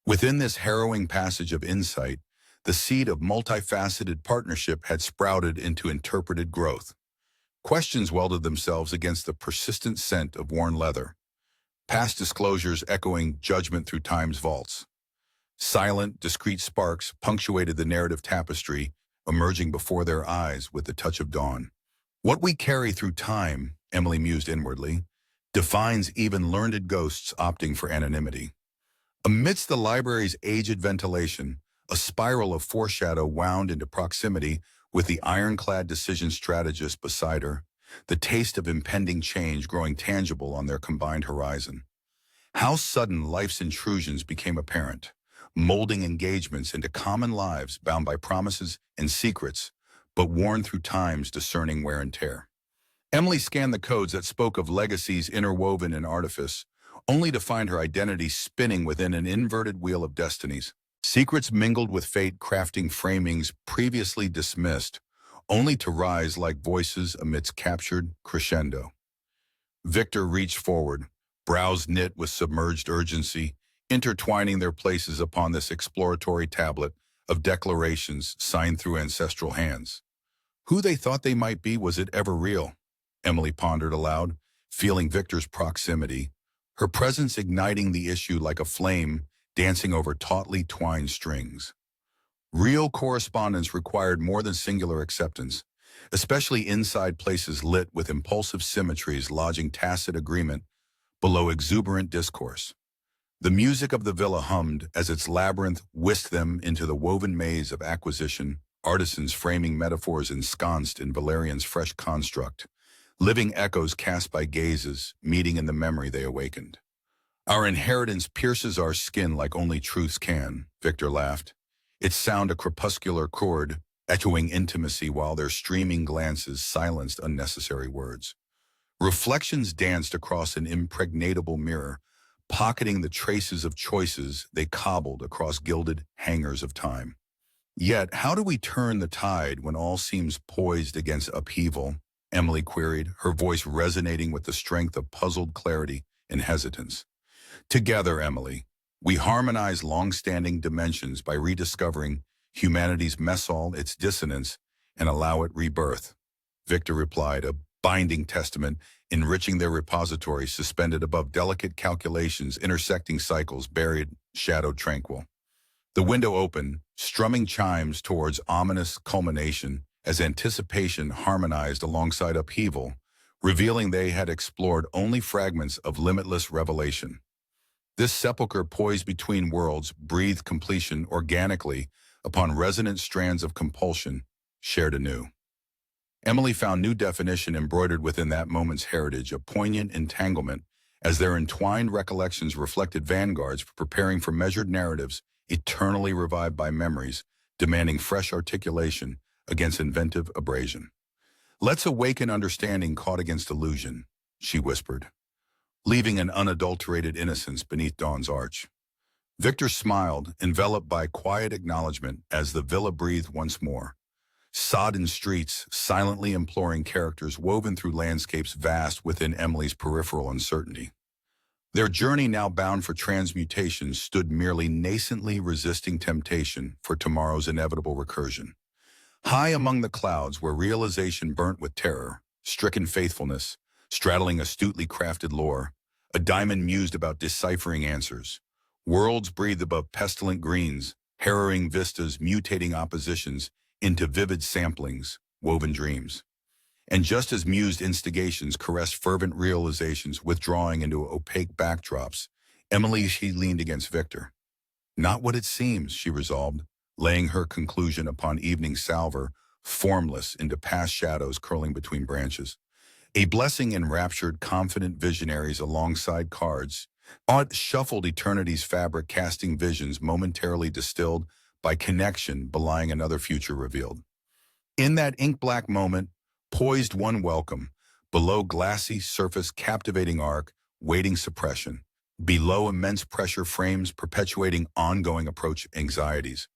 Within this harrowing passage of insight, the seed of multifaceted partnership had sprouted into interpreted growth. Questions welded themselves against the persistent scent of worn leather, past disclosures echoing judgment through time's vaults. Silent, discreet sparks punctuated the narrative tapestry, emerging before their eyes with the touch of dawn. "What we carry through time," Emily mused inwardly, "defines even learned ghosts opting for anonymity." Amidst the library's aged ventilation, a spiral of foreshadow wound into proximity with the ironclad decision strategist beside her, the taste of impending change growing tangible on their combined horizon. How sudden life's intrusions became apparent, molding engagements into common lives bound by promises and secrets, but worn through time's discerning wear and tear. Emily scanned the codes that spoke of legacies interwoven in artifice, only to find her identity spinning within an inverted wheel of destinies. Secrets mingled with fate, crafting framings previously dismissed, only to rise like voices amidst captured crescendo. Victor reached forward, brows knit with submerged urgency, intertwining their places upon this exploratory tablet of declarations signed through ancestral hands. Who they thought they might be, was it ever real? Emily pondered aloud, feeling Victor's proximity, her presence igniting the issue like a flame dancing over tautly twined strings. Real correspondence required more than singular acceptance. especially inside places lit with impulsive symmetries lodging tacit agreement below exuberant discourse. The music of the villa hummed as its labyrinth whisked them into the woven maze of acquisition, artisans framing metaphors ensconced in Valerian's fresh construct, living echoes cast by gazes, meeting in the memory they awakened. Our inheritance pierces our skin like only truths can, Victor laughed, its sound a crepuscular chord, echoing intimacy while their streaming glances silenced unnecessary words. Reflections danced across an impregnable mirror, pocketing the traces of choices they cobbled across gilded hangers of time. Yet, how do we turn the tide when all seems poised against upheaval? Emily queried, her voice resonating with the strength of puzzled clarity and hesitance. Together, Emily, we harmonize long-standing dimensions by rediscovering humanity's messal, its dissonance, and allow it rebirth. Victor replied, a binding testament, enriching their repository suspended above delicate calculations intersecting cycles buried, shadowed tranquil. The window opened, strumming chimes towards ominous culmination as anticipation harmonized alongside upheaval, revealing they had explored only fragments of limitless revelation. This sepulcher poised between worlds breathed completion organically upon resonant strands of compulsion, shared anew. Emily found new definition embroidered within that moment's heritage, a poignant entanglement, as their entwined recollections reflected vanguards preparing for measured narratives, eternally revived by memories, demanding fresh articulation against inventive abrasion. Let's awaken understanding caught against illusion, she whispered, leaving an unadulterated innocence beneath dawn's arch. Victor smiled, enveloped by quiet acknowledgement as the villa breathed once more. Sodden streets, silently imploring characters woven through landscapes vast within Emily's peripheral uncertainty. Their journey now bound for transmutation stood merely nascently resisting temptation for tomorrow's inevitable recursion. High among the clouds where realization burnt with terror, stricken faithfulness, straddling astutely crafted lore, a diamond mused about deciphering answers. Worlds breathed above pestilent greens, harrowing vistas, mutating oppositions into vivid samplings, woven dreams. And just as mused instigations caressed fervent realizations withdrawing into opaque backdrops, she leaned against Victor. Not what it seems, she resolved, laying her conclusion upon evening salver, formless into past shadows curling between branches. A blessing enraptured confident visionaries alongside cards, odd shuffled eternity's fabric casting visions momentarily distilled by connection belying another future revealed. In that ink-black moment, poised one welcome, below glassy surface captivating arc, waiting suppression, below immense pressure frames perpetuating ongoing approach anxieties.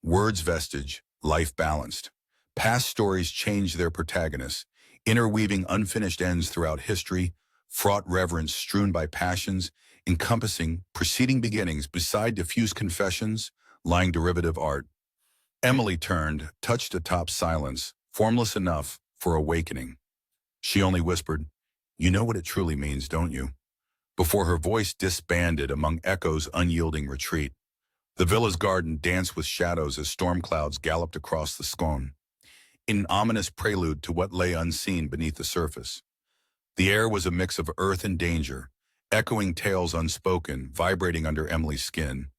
Words vestige, life balanced. Past stories change their protagonists, interweaving unfinished ends throughout history, fraught reverence strewn by passions, encompassing preceding beginnings beside diffuse confessions, lying derivative art. Emily turned, touched atop silence, formless enough for awakening. She only whispered, "You know what it truly means, don't you?" Before her voice disbanded among echoes' unyielding retreat. The villa's garden danced with shadows as storm clouds galloped across the scone, in ominous prelude to what lay unseen beneath the surface. The air was a mix of earth and danger, echoing tales unspoken, vibrating under Emily's skin.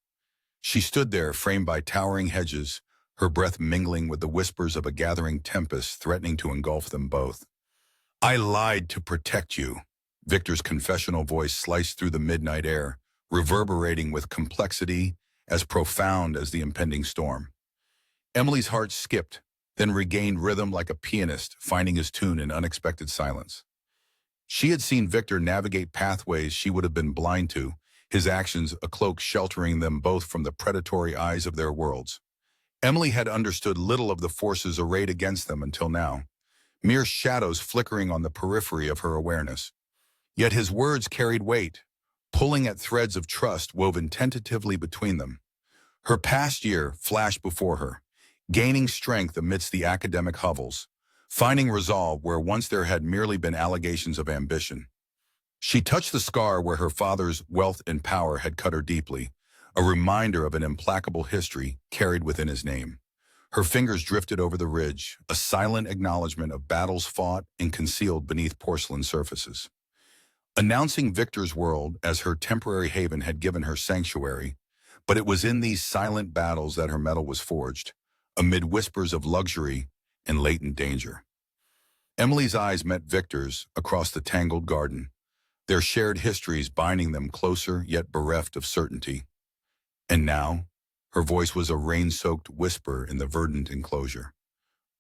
She stood there, framed by towering hedges, her breath mingling with the whispers of a gathering tempest threatening to engulf them both. "I lied to protect you." Victor's confessional voice sliced through the midnight air, reverberating with complexity as profound as the impending storm. Emily's heart skipped, then regained rhythm like a pianist finding his tune in unexpected silence. She had seen Victor navigate pathways she would have been blind to, his actions a cloak sheltering them both from the predatory eyes of their worlds. Emily had understood little of the forces arrayed against them until now, mere shadows flickering on the periphery of her awareness. Yet his words carried weight, pulling at threads of trust woven tentatively between them. Her past year flashed before her, gaining strength amidst the academic hovels, finding resolve where once there had merely been allegations of ambition. She touched the scar where her father's wealth and power had cut her deeply, a reminder of an implacable history carried within his name. Her fingers drifted over the ridge, a silent acknowledgement of battles fought and concealed beneath porcelain surfaces. Announcing Victor's world as her temporary haven had given her sanctuary, but it was in these silent battles that her metal was forged, amid whispers of luxury and latent danger. Emily's eyes met Victor's across the tangled garden, their shared histories binding them closer yet bereft of certainty. And now, her voice was a rain-soaked whisper in the verdant enclosure.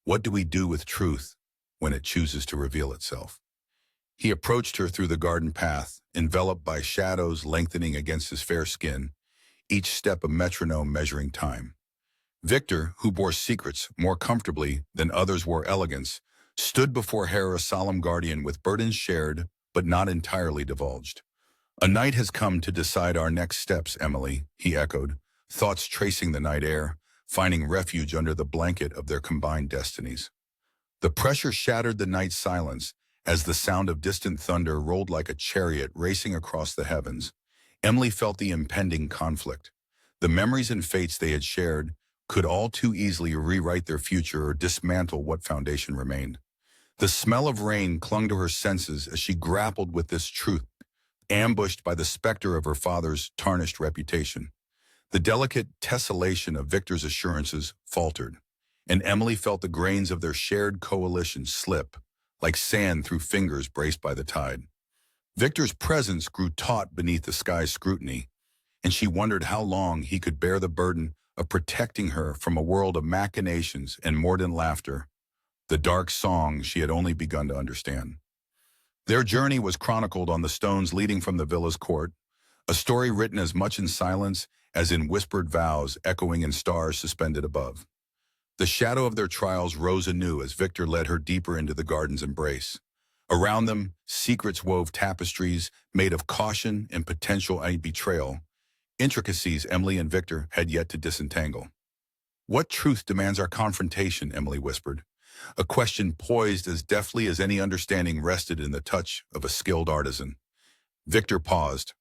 What do we do with truth when it chooses to reveal itself? He approached her through the garden path, enveloped by shadows lengthening against his fair skin, each step a metronome measuring time. Victor, who bore secrets more comfortably than others wore elegance, stood before her a solemn guardian with burdens shared but not entirely divulged. A night has come to decide our next steps, Emily, he echoed, thoughts tracing the night air, finding refuge under the blanket of their combined destinies. The pressure shattered the night silence as the sound of distant thunder rolled like a chariot racing across the heavens. Emily felt the impending conflict. The memories and fates they had shared could all too easily rewrite their future or dismantle what foundation remained. The smell of rain clung to her senses as she grappled with this truth, ambushed by the specter of her father's tarnished reputation. The delicate tessellation of Victor's assurances faltered, and Emily felt the grains of their shared coalition slip, like sand through fingers braced by the tide. Victor's presence grew taut beneath the sky's scrutiny, and she wondered how long he could bear the burden of protecting her from a world of machinations and mordant laughter, the dark song she had only begun to understand. Their journey was chronicled on the stones leading from the villa's court, a story written as much in silence as in whispered vows echoing in stars suspended above. The shadow of their trials rose anew as Victor led her deeper into the garden's embrace. Around them, secrets wove tapestries made of caution and potential betrayal, intricacies Emily and Victor had yet to disentangle. What truth demands our confrontation, Emily whispered, a question poised as deftly as any understanding rested in the touch of a skilled artisan. Victor paused,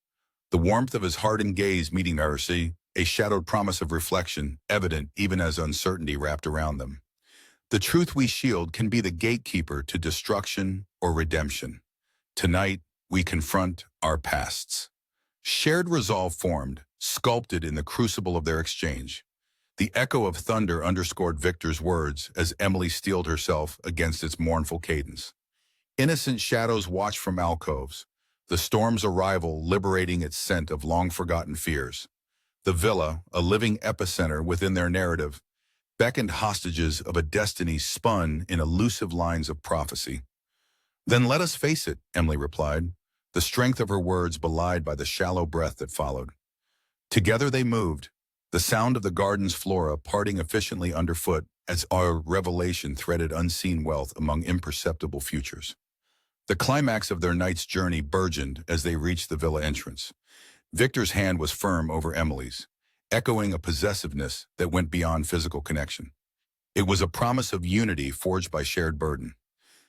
the warmth of his hardened gaze meeting mercy, a shadowed promise of reflection, evident even as uncertainty wrapped around them. The truth we shield can be the gatekeeper to destruction or redemption. Tonight, we confront our pasts. Shared resolve formed, sculpted in the crucible of their exchange. The echo of thunder underscored Victor's words as Emily steeled herself against its mournful cadence. Innocent shadows watched from alcoves, the storm's arrival liberating its scent of long-forgotten fears. The villa, a living epicenter within their narrative, beckoned hostages of a destiny spun in elusive lines of prophecy. Then let us face it, Emily replied, the strength of her words belied by the shallow breath that followed. Together they moved, the sound of the garden's flora parting efficiently underfoot as our revelation threaded unseen wealth among imperceptible futures. The climax of their night's journey burgeoned as they reached the villa entrance. Victor's hand was firm over Emily's, echoing a possessiveness that went beyond physical connection. It was a promise of unity forged by shared burden.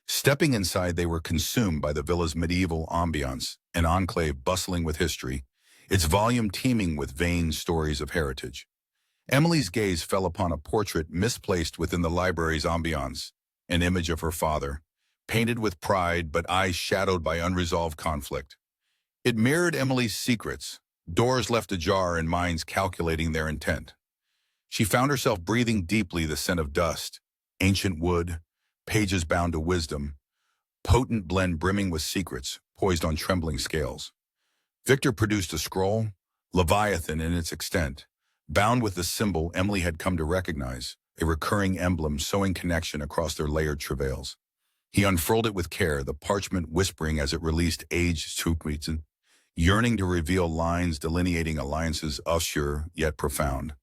Stepping inside, they were consumed by the villa's medieval ambiance, an enclave bustling with history, its volume teeming with vain stories of heritage. Emily's gaze fell upon a portrait misplaced within the library's ambiance, an image of her father, painted with pride but eyes shadowed by unresolved conflict. It mirrored Emily's secrets, doors left ajar and minds calculating their intent. She found herself breathing deeply the scent of dust, ancient wood, pages bound to wisdom, potent blend brimming with secrets, poised on trembling scales. Victor produced a scroll, Leviathan in its extent, bound with the symbol Emily had come to recognize, a recurring emblem sewing connection across their layered travails. He unfurled it with care, the parchment whispering as it released aged Smitten, yearning to reveal lines delineating alliances obscure yet profound.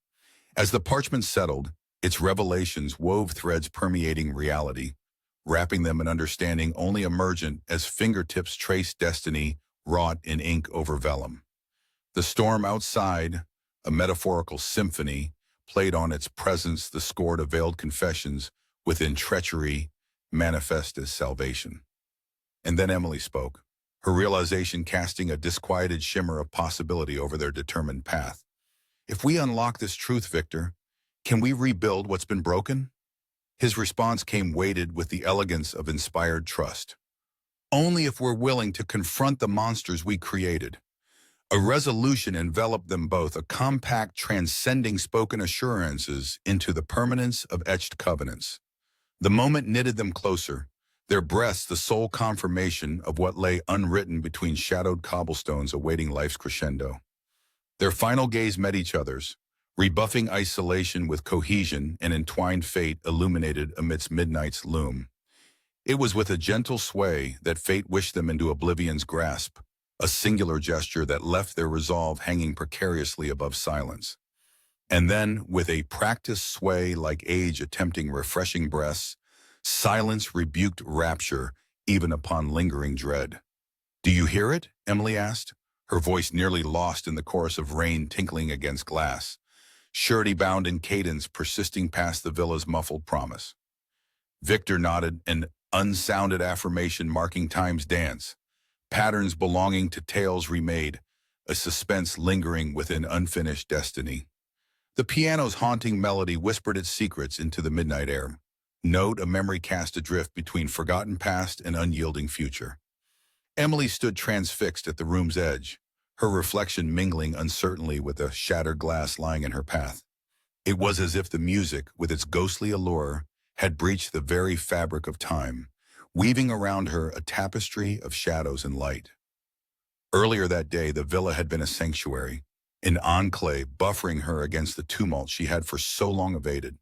As the parchment settled, its revelations wove threads permeating reality, wrapping them in understanding only emergent as fingertips traced destiny wrought in ink over vellum. The storm outside, a metaphorical symphony, played on its presence the score of veiled confessions within treachery manifest as salvation. And then Emily spoke, her realization casting a disquieted shimmer of possibility over their determined path. If we unlock this truth, Victor, Can we rebuild what's been broken? His response came weighted with the elegance of inspired trust. Only if we're willing to confront the monsters we created. A resolution enveloped them both, a compact transcending spoken assurances into the permanence of etched covenants. The moment knitted them closer, their breaths the sole confirmation of what lay unwritten between shadowed cobblestones awaiting life's crescendo. Their final gaze met each other's, rebuffing isolation with cohesion and entwined fate illuminated amidst midnight's loom. It was with a gentle sway that fate wished them into oblivion's grasp, a singular gesture that left their resolve hanging precariously above silence. And then, with a practiced sway like age attempting refreshing breaths, silence rebuked rapture even upon lingering dread. "Do you hear it?" Emily asked, her voice nearly lost in the chorus of rain tinkling against glass, surety-bound in cadence persisting past the villa's muffled promise. Victor nodded, an unsounded affirmation marking time's dance, patterns belonging to tales remade, a suspense lingering within unfinished destiny. The piano's haunting melody whispered its secrets into the midnight air. Note a memory cast adrift between forgotten past and unyielding future. Emily stood transfixed at the room's edge, her reflection mingling uncertainly with the shattered glass lying in her path. It was as if the music, with its ghostly allure, had breached the very fabric of time, weaving around her a tapestry of shadows and light. Earlier that day, the villa had been a sanctuary, an enclave buffering her against the tumult she had for so long evaded.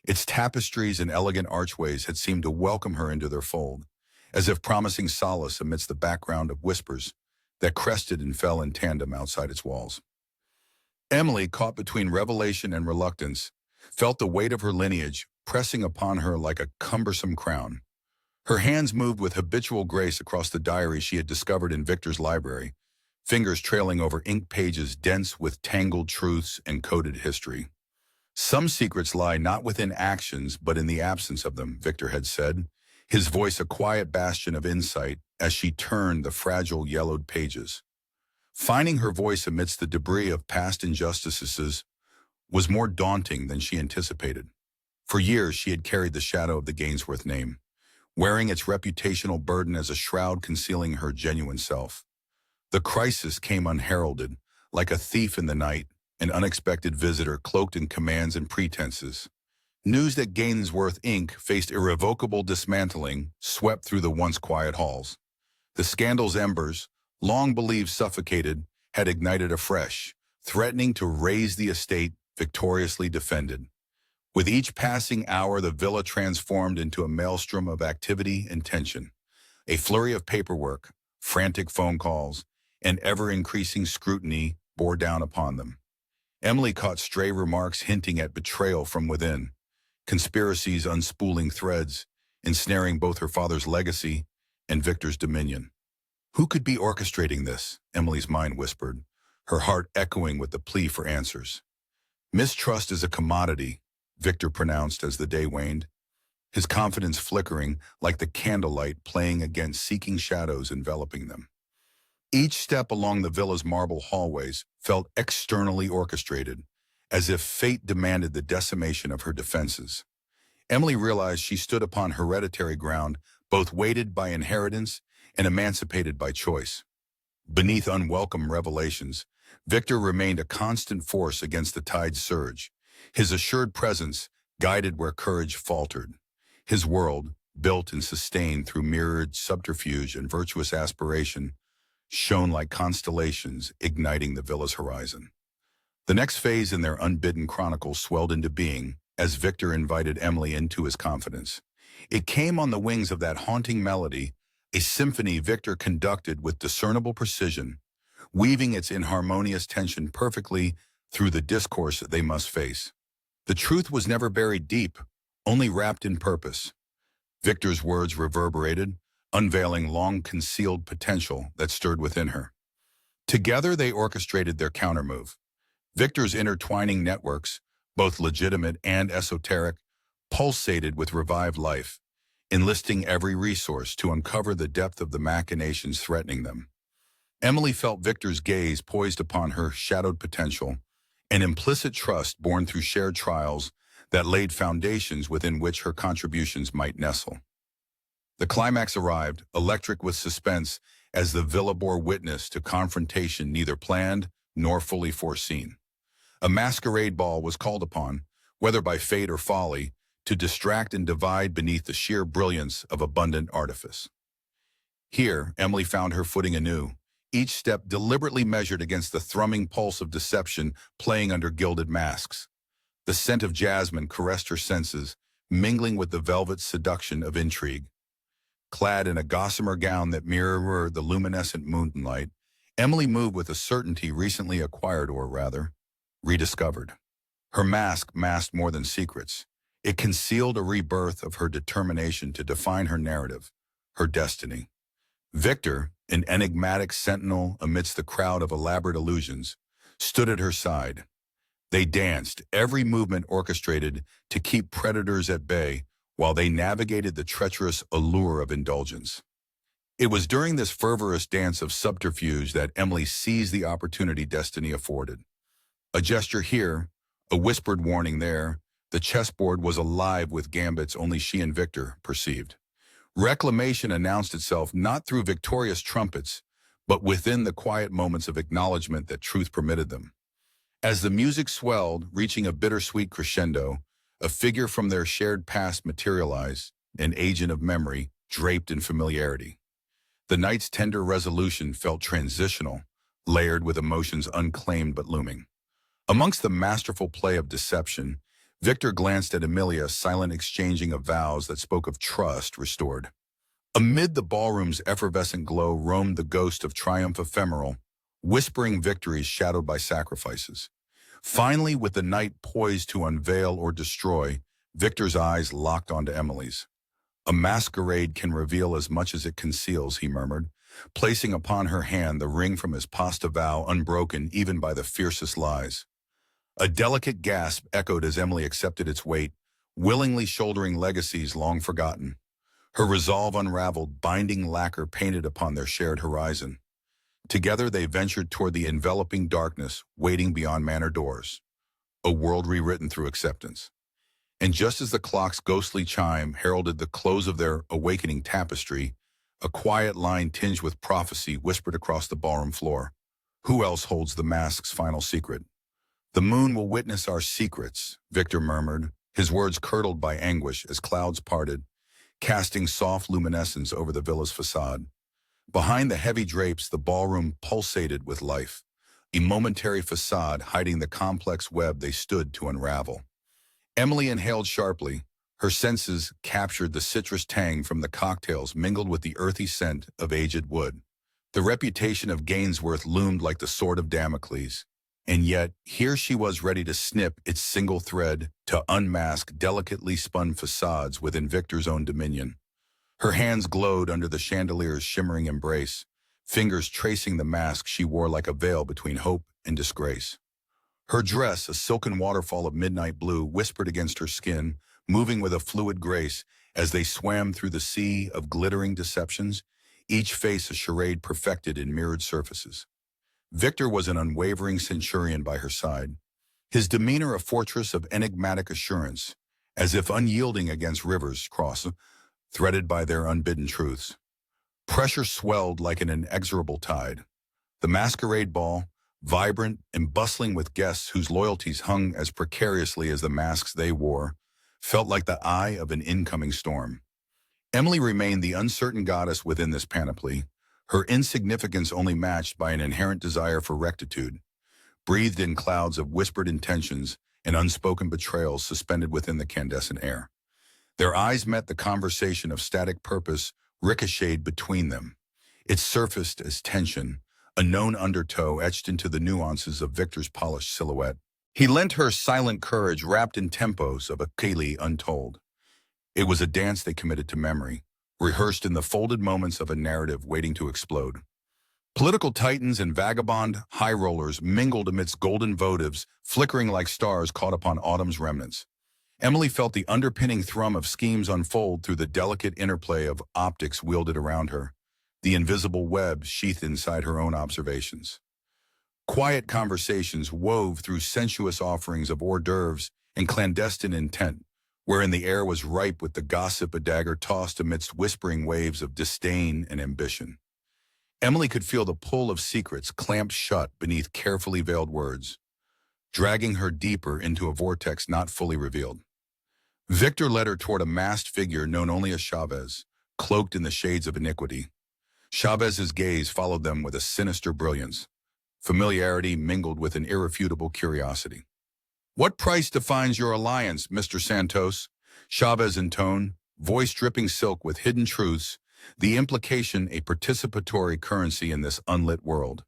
Its tapestries and elegant archways had seemed to welcome her into their fold, as if promising solace amidst the background of whispers that crested and fell in tandem outside its walls. Emily, caught between revelation and reluctance, felt the weight of her lineage pressing upon her like a cumbersome crown. Her hands moved with habitual grace across the diary she had discovered in Victor's library, fingers trailing over ink pages dense with tangled truths and coded history. "Some secrets lie not within actions, but in the absence of them," Victor had said, his voice a quiet bastion of insight as she turned the fragile yellowed pages. Finding her voice amidst the debris of past injustices was more daunting than she anticipated. For years she had carried the shadow of the Gainsworth name, wearing its reputational burden as a shroud concealing her genuine self. The crisis came unheralded, like a thief in the night, an unexpected visitor cloaked in commands and pretenses. News that Gainsworth Inc. faced irrevocable dismantling swept through the once quiet halls. The scandal's embers, long believed suffocated, had ignited afresh, threatening to raze the estate victoriously defended. With each passing hour, the villa transformed into a maelstrom of activity and tension. A flurry of paperwork, frantic phone calls, and ever-increasing scrutiny bore down upon them. Emily caught stray remarks hinting at betrayal from within, conspiracies unspooling threads, ensnaring both her father's legacy and Victor's dominion. "Who could be orchestrating this?" Emily's mind whispered, her heart echoing with the plea for answers. "Mistrust is a commodity," Victor pronounced as the day waned, his confidence flickering like the candlelight playing against seeking shadows enveloping them. Each step along the villa's marble hallways felt externally orchestrated, as if fate demanded the decimation of her defenses. Emily realized she stood upon hereditary ground, both weighted by inheritance and emancipated by choice. Beneath unwelcome revelations, Victor remained a constant force against the tide's surge, his assured presence guided where courage faltered. His world, built and sustained through mirrored subterfuge and virtuous aspiration, shone like constellations igniting the villa's horizon. The next phase in their unbidden chronicle swelled into being as Victor invited Emily into his confidence. It came on the wings of that haunting melody, a symphony Victor conducted with discernible precision, weaving its inharmonious tension perfectly through the discourse they must face. The truth was never buried deep, only wrapped in purpose. Victor's words reverberated, unveiling long-concealed potential that stirred within her. Together they orchestrated their countermove. Victor's intertwining networks, both legitimate and esoteric, pulsated with revived life, enlisting every resource to uncover the depth of the machinations threatening them. Emily felt Victor's gaze poised upon her shadowed potential, an implicit trust born through shared trials that laid foundations within which her contributions might nestle. The climax arrived, electric with suspense, as the villa bore witness to confrontation neither planned nor fully foreseen. A masquerade ball was called upon, whether by fate or folly, to distract and divide beneath the sheer brilliance of abundant artifice. Here, Emily found her footing anew, each step deliberately measured against the thrumming pulse of deception playing under gilded masks. The scent of jasmine caressed her senses, mingling with the velvet seduction of intrigue. Clad in a gossamer gown that mirrored the luminescent moonlight, Emily moved with a certainty recently acquired, or rather, rediscovered. Her mask masked more than secrets. It concealed a rebirth of her determination to define her narrative, her destiny. Victor, an enigmatic sentinel amidst the crowd of elaborate illusions, stood at her side. They danced, every movement orchestrated to keep predators at bay while they navigated the treacherous allure of indulgence. It was during this fervorous dance of subterfuge that Emily seized the opportunity destiny afforded. A gesture here, a whispered warning there, the chessboard was alive with gambits only she and Victor perceived. Reclamation announced itself not through victorious trumpets, but within the quiet moments of acknowledgement that truth permitted them. As the music swelled, reaching a bittersweet crescendo, a figure from their shared past materialized, an agent of memory, draped in familiarity. The night's tender resolution felt transitional, layered with emotions unclaimed but looming. Amongst the masterful play of deception, Victor glanced at Emilia, silent exchanging of vows that spoke of trust restored. Amid the ballroom's effervescent glow roamed the ghost of triumph ephemeral, whispering victories shadowed by sacrifices. Finally, with the night poised to unveil or destroy, Victor's eyes locked onto Emily's. "A masquerade can reveal as much as it conceals," he murmured, placing upon her hand the ring from his pasta vow unbroken even by the fiercest lies. A delicate gasp echoed as Emily accepted its weight, willingly shouldering legacies long forgotten. Her resolve unraveled, binding lacquer painted upon their shared horizon. Together they ventured toward the enveloping darkness waiting beyond manor doors, a world rewritten through acceptance. And just as the clock's ghostly chime heralded the close of their awakening tapestry, a quiet line tinged with prophecy whispered across the ballroom floor. "Who else holds the mask's final secret?" "The moon will witness our secrets," Victor murmured, his words curdled by anguish as clouds parted, casting soft luminescence over the villa's facade. Behind the heavy drapes, the ballroom pulsated with life, a momentary facade hiding the complex web they stood to unravel. Emily inhaled sharply. Her senses captured the citrus tang from the cocktails mingled with the earthy scent of aged wood. The reputation of Gainsworth loomed like the sword of Damocles. And yet, here she was ready to snip its single thread to unmask delicately spun facades within Victor's own dominion. Her hands glowed under the chandelier's shimmering embrace, fingers tracing the mask she wore like a veil between hope and disgrace. Her dress, a silken waterfall of midnight blue, whispered against her skin, moving with a fluid grace as they swam through the sea of glittering deceptions, each face a charade perfected in mirrored surfaces. Victor was an unwavering centurion by her side, his demeanor a fortress of enigmatic assurance, as if unyielding against rivers crossed, threaded by their unbidden truths. Pressure swelled like an inexorable tide. The masquerade ball, vibrant and bustling with guests whose loyalties hung as precariously as the masks they wore, felt like the eye of an incoming storm. Emily remained the uncertain goddess within this panoply, her insignificance only matched by an inherent desire for rectitude, breathed in clouds of whispered intentions and unspoken betrayals suspended within the candescent air. Their eyes met, the conversation of static purpose ricocheted between them. It surfaced as tension, a known undertow etched into the nuances of Victor's polished silhouette. He lent her silent courage wrapped in tempos of a Kaylee untold. It was a dance they committed to memory, rehearsed in the folded moments of a narrative waiting to explode. Political titans and vagabond high rollers mingled amidst golden votives, flickering like stars caught upon autumn's remnants. Emily felt the underpinning thrum of schemes unfold through the delicate interplay of optics wielded around her, the invisible web sheathed inside her own observations. Quiet conversations wove through sensuous offerings of hors d'oeuvres and clandestine intent, wherein the air was ripe with the gossip a dagger tossed amidst whispering waves of disdain and ambition. Emily could feel the pull of secrets clamped shut beneath carefully veiled words, dragging her deeper into a vortex not fully revealed. Victor led her toward a masked figure known only as Chavez, cloaked in the shades of iniquity. Chavez's gaze followed them with a sinister brilliance. Familiarity mingled with an irrefutable curiosity. "What price defines your alliance, Mr. Santos?" Chavez intoned, voice dripping silk with hidden truths, the implication a participatory currency in this unlit world.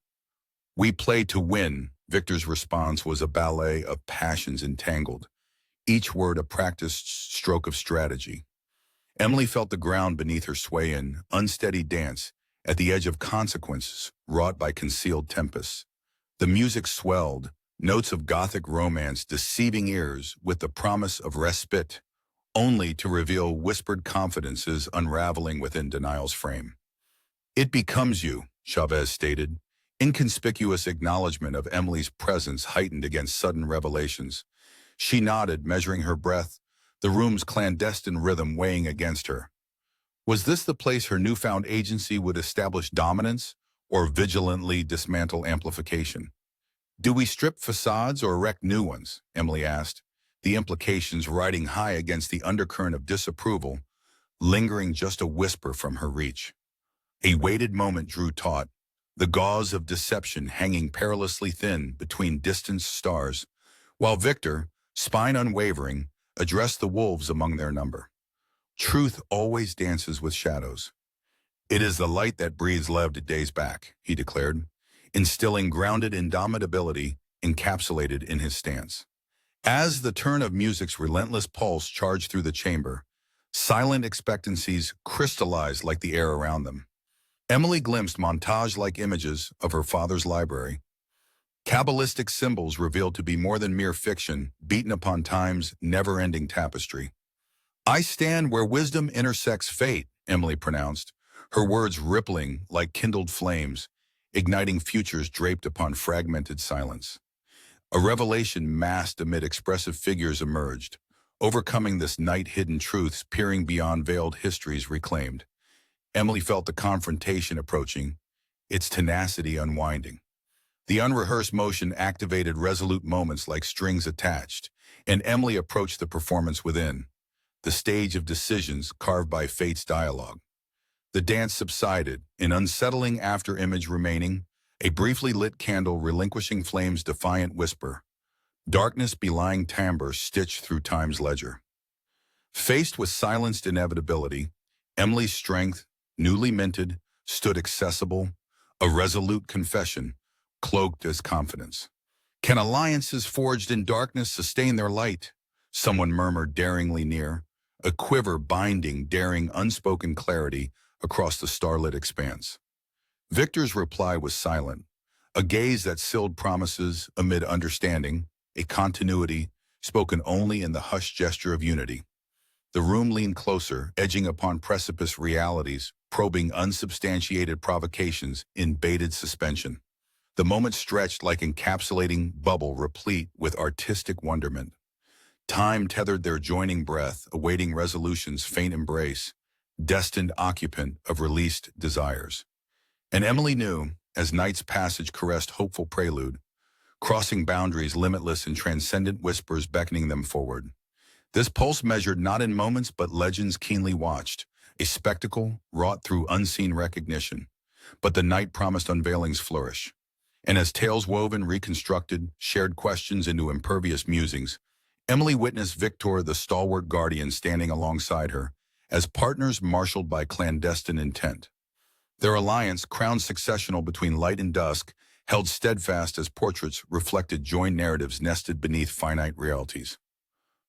"We play to win." Victor's response was a ballet of passions entangled, each word a practiced stroke of strategy. Emily felt the ground beneath her sway in unsteady dance at the edge of consequences wrought by concealed tempests. The music swelled, notes of Gothic romance deceiving ears with the promise of respite, only to reveal whispered confidences unraveling within denial's frame. "It becomes you," Chavez stated, inconspicuous acknowledgement of Emily's presence heightened against sudden revelations. She nodded, measuring her breath, the room's clandestine rhythm weighing against her. Was this the place her newfound agency would establish dominance or vigilantly dismantle amplification? "Do we strip facades or erect new ones?" Emily asked, the implications riding high against the undercurrent of disapproval, lingering just a whisper from her reach. A weighted moment drew taut, the gauze of deception hanging perilously thin between distant stars, while Victor, spine unwavering, addressed the wolves among their number. "Truth always dances with shadows. It is the light that breathes love days back," he declared, instilling grounded indomitability encapsulated in his stance. As the turn of music's relentless pulse charged through the chamber, silent expectancies crystallized like the air around them. Emily glimpsed montage-like images of her father's library, Kabbalistic symbols revealed to be more than mere fiction, beaten upon time's never-ending tapestry. "I stand where wisdom intersects fate," Emily pronounced, her words rippling like kindled flames, igniting futures draped upon fragmented silence. A revelation masked amid expressive figures emerged, overcoming this night-hidden truths peering beyond veiled histories reclaimed. Emily felt the confrontation approaching, its tenacity unwinding. The unrehearsed motion activated resolute moments like strings attached, and Emily approached the performance within, the stage of decisions carved by fate's dialogue. The dance subsided, an unsettling after-image remaining, a briefly lit candle relinquishing flame's defiant whisper, darkness belying timbre stitched through time's ledger. Faced with silenced inevitability, Emily's strength, newly minted, stood accessible, a resolute confession, cloaked as confidence. "Can alliances forged in darkness sustain their light?" Someone murmured daringly near, a quiver binding daring unspoken clarity across the starlit expanse. Victor's reply was silent, a gaze that sealed promises amid understanding, a continuity spoken only in the hushed gesture of unity. The room leaned closer, edging upon precipice realities, probing unsubstantiated provocations in bated suspension. The moment stretched like encapsulating bubble replete with artistic wonderment. Time tethered their joining breath, awaiting resolution's faint embrace, destined occupant of released desires. And Emily knew, as night's passage caressed hopeful prelude, crossing boundaries limitless and transcendent whispers beckoning them forward. This pulse measured not in moments but legends keenly watched, a spectacle wrought through unseen recognition. But the night promised unveilings flourish. And as tales woven, reconstructed, shared questions into impervious musings, Emily witnessed Victor, the stalwart guardian, standing alongside her, as partners marshaled by clandestine intent. Their alliance, crowned successional between light and dusk, held steadfast as portraits reflected joined narratives nested beneath finite realities.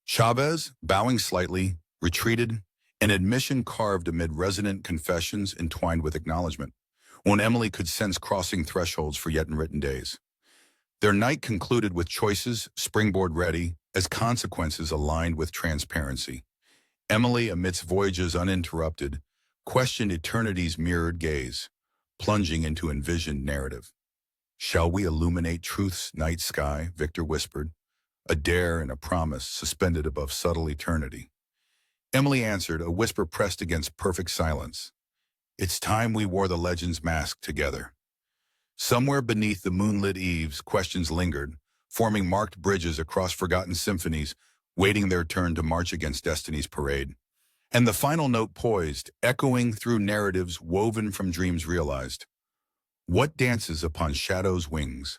Chavez, bowing slightly, retreated, an admission carved amid resonant confessions entwined with acknowledgement, when Emily could sense crossing thresholds for yet unwritten days. Their night concluded with choices, springboard ready, as consequences aligned with transparency. Emily, amidst voyages uninterrupted, questioned eternity's mirrored gaze, plunging into envisioned narrative. Shall we illuminate truth's night sky? Victor whispered, a dare and a promise suspended above subtle eternity. Emily answered, a whisper pressed against perfect silence. It's time we wore the legend's mask together. Somewhere beneath the moonlit eaves, questions lingered, forming marked bridges across forgotten symphonies, waiting their turn to march against destiny's parade. And the final note poised, echoing through narratives woven from dreams realized. What dances upon shadows' wings?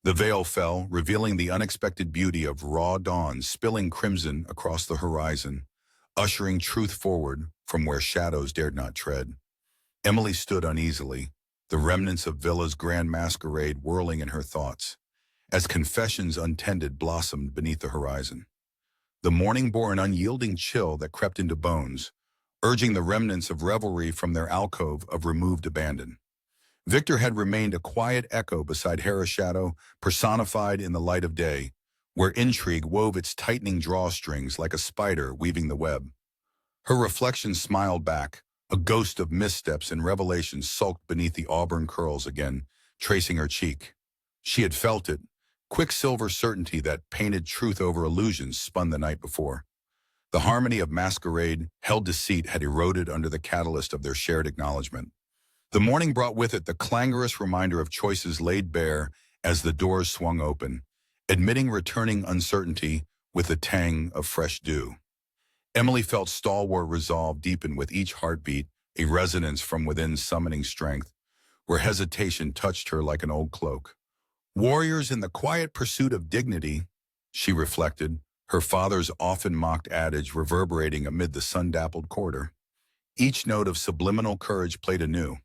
The veil fell, revealing the unexpected beauty of raw dawn spilling crimson across the horizon, ushering truth forward from where shadows dared not tread. Emily stood uneasily, the remnants of Villa's grand masquerade whirling in her thoughts, as confessions untended blossomed beneath the horizon. The morning bore an unyielding chill that crept into bones, urging the remnants of revelry from their alcove of removed abandon. Victor had remained a quiet echo beside Hera's shadow, personified in the light of day, where intrigue wove its tightening drawstrings like a spider weaving the web. Her reflection smiled back, a ghost of missteps and revelations sulked beneath the auburn curls again, tracing her cheek. She had felt it, quicksilver certainty that painted truth over illusions spun the night before. The harmony of masquerade, held deceit had eroded under the catalyst of their shared acknowledgement. The morning brought with it the clangorous reminder of choices laid bare as the doors swung open, admitting returning uncertainty with the tang of fresh dew. Emily felt stalwart resolve deepen with each heartbeat, a resonance from within summoning strength, where hesitation touched her like an old cloak. Warriors in the quiet pursuit of dignity, she reflected, her father's often mocked adage reverberating amid the sun-dappled corridor. Each note of subliminal courage played anew,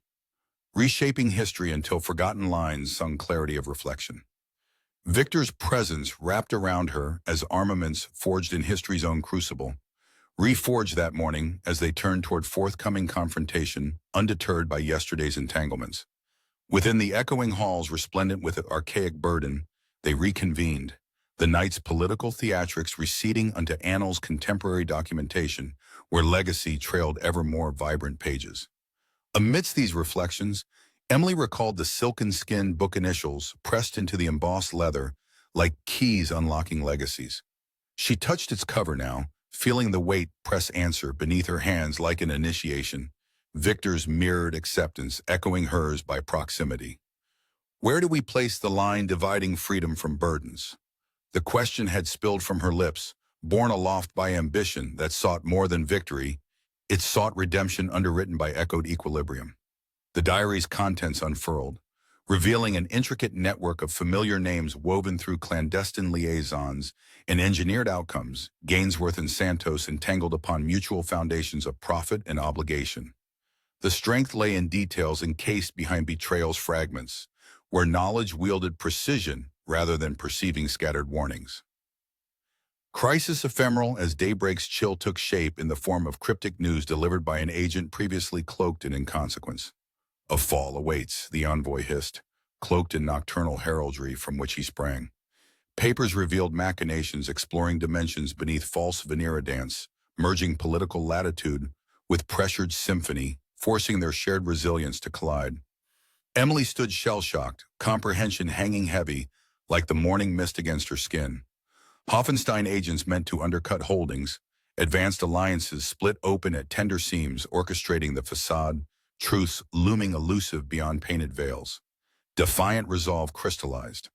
reshaping history until forgotten lines sung clarity of reflection. Victor's presence wrapped around her as armaments forged in history's own crucible, reforged that morning as they turned toward forthcoming confrontation, undeterred by yesterday's entanglements. Within the echoing halls resplendent with archaic burden, they reconvened, the night's political theatrics receding unto annals' contemporary documentation, where legacy trailed ever more vibrant pages. Amidst these reflections, Emily recalled the silken-skinned book initials pressed into the embossed leather like keys unlocking legacies. She touched its cover now, feeling the weight press answer beneath her hands like an initiation, Victor's mirrored acceptance echoing hers by proximity. Where do we place the line dividing freedom from burdens? The question had spilled from her lips, borne aloft by ambition that sought more than victory. It sought redemption underwritten by echoed equilibrium. The diary's contents unfurled, revealing an intricate network of familiar names woven through clandestine liaisons and engineered outcomes, Gainsworth and Santos entangled upon mutual foundations of profit and obligation. The strength lay in details encased behind betrayal's fragments, where knowledge wielded precision rather than perceiving scattered warnings. Crisis ephemeral as daybreak's chill took shape in the form of cryptic news delivered by an agent previously cloaked in inconsequence. A fall awaits, the envoy hissed, cloaked in nocturnal heraldry from which he sprang. Papers revealed machinations exploring dimensions beneath false veneer dance, merging political latitude with pressured symphony, forcing their shared resilience to collide. Emily stood shell-shocked, comprehension hanging heavy, like the morning mist against her skin. Hoffenstein agents meant to undercut holdings, advanced alliances split open at tender seams, orchestrating the facade, truths looming elusive beyond painted veils. Defiant resolve crystallized,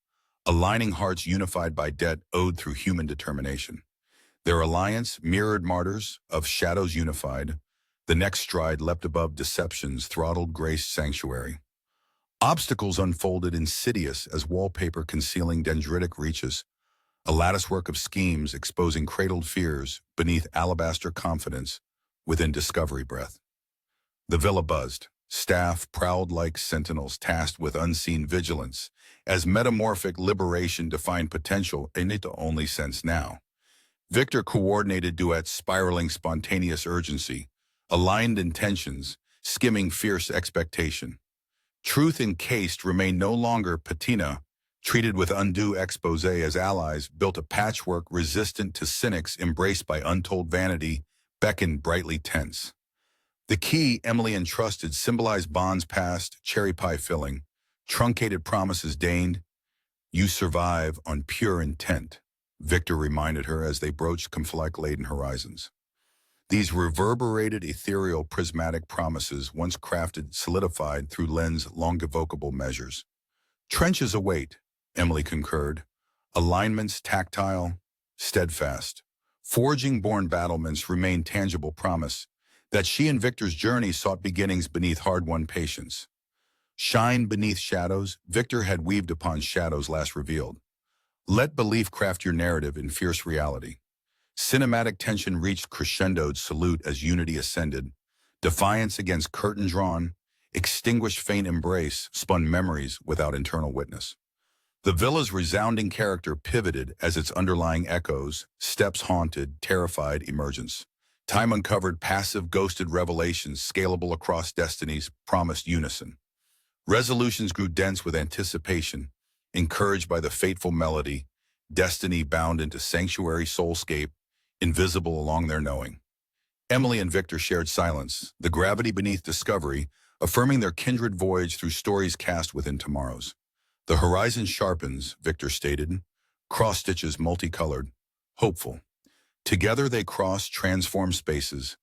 aligning hearts unified by debt owed through human determination. Their alliance mirrored martyrs of shadows unified. The next stride leapt above deception's throttled grace sanctuary. Obstacles unfolded insidious as wallpaper concealing dendritic reaches, a latticework of schemes exposing cradled fears beneath alabaster confidence within discovery breath. The villa buzzed, staff prowled like sentinels tasked with unseen vigilance, as metamorphic liberation defined potential in its only sense now. Victor coordinated duets spiraling spontaneous urgency, aligned intentions, skimming fierce expectation. Truth encased remained no longer patina, treated with undue expose as allies, built a patchwork resistant to cynics embraced by untold vanity, beckoned brightly tense. The key Emily entrusted symbolized bonds past, cherry pie filling, Truncated promises deigned, you survive on pure intent, Victor reminded her as they broached conflict-laden horizons. These reverberated, ethereal, prismatic promises, once crafted, solidified through lens-long-evocable measures. Trenches await, Emily concurred. Alignments tactile, steadfast. Forging-born battlements remain tangible promise that she and Victor's journey sought beginnings beneath hard-won patience. Shine beneath shadows, Victor had weaved upon shadows last revealed. Let belief craft your narrative in fierce reality. Cinematic tension reached crescendoed salute as unity ascended. Defiance against curtain drawn, extinguished faint embrace spun memories without internal witness. The villa's resounding character pivoted as its underlying echoes, steps haunted, terrified emergence. Time uncovered passive, ghosted revelations scalable across destinies, promised unison. Resolutions grew dense with anticipation, encouraged by the fateful melody, destiny bound into sanctuary soulscape, invisible along their knowing. Emily and Victor shared silence, the gravity beneath discovery, affirming their kindred voyage through stories cast within tomorrows. The horizon sharpens, Victor stated, cross-stitches multicolored, hopeful. Together they cross transformed spaces,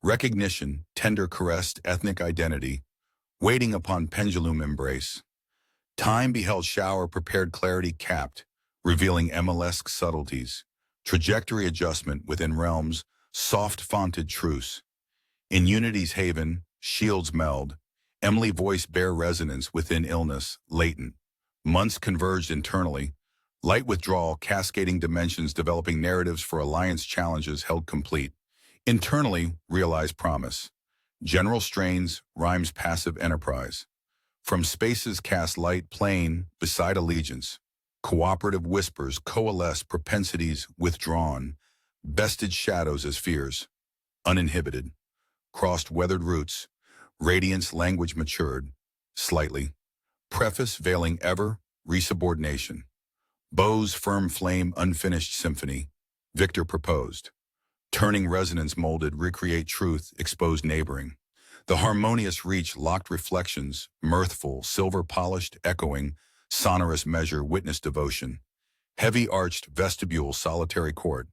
recognition, tender caressed ethnic identity, waiting upon pendulum embrace. Time beheld shower prepared clarity capped, revealing MLS subtleties, trajectory adjustment within realms, soft-fonted truce. In unity's haven, shields meld, Emily voice bear resonance within illness, latent. Months converged internally, light withdrawal, cascading dimensions, developing narratives for alliance challenges held complete. Internally, realized promise. General strains, rhymes passive enterprise. From spaces cast light plane beside allegiance. Cooperative whispers coalesce, propensities withdrawn. Bested shadows as fears. Uninhibited. Crossed weathered roots. Radiance language matured. Slightly. Preface veiling ever, resubordination. Bow's firm flame unfinished symphony. Victor proposed. Turning resonance molded, recreate truth, expose neighboring. The harmonious reach locked reflections, mirthful, silver-polished, echoing, sonorous measure, witness devotion. Heavy arched vestibule, solitary court.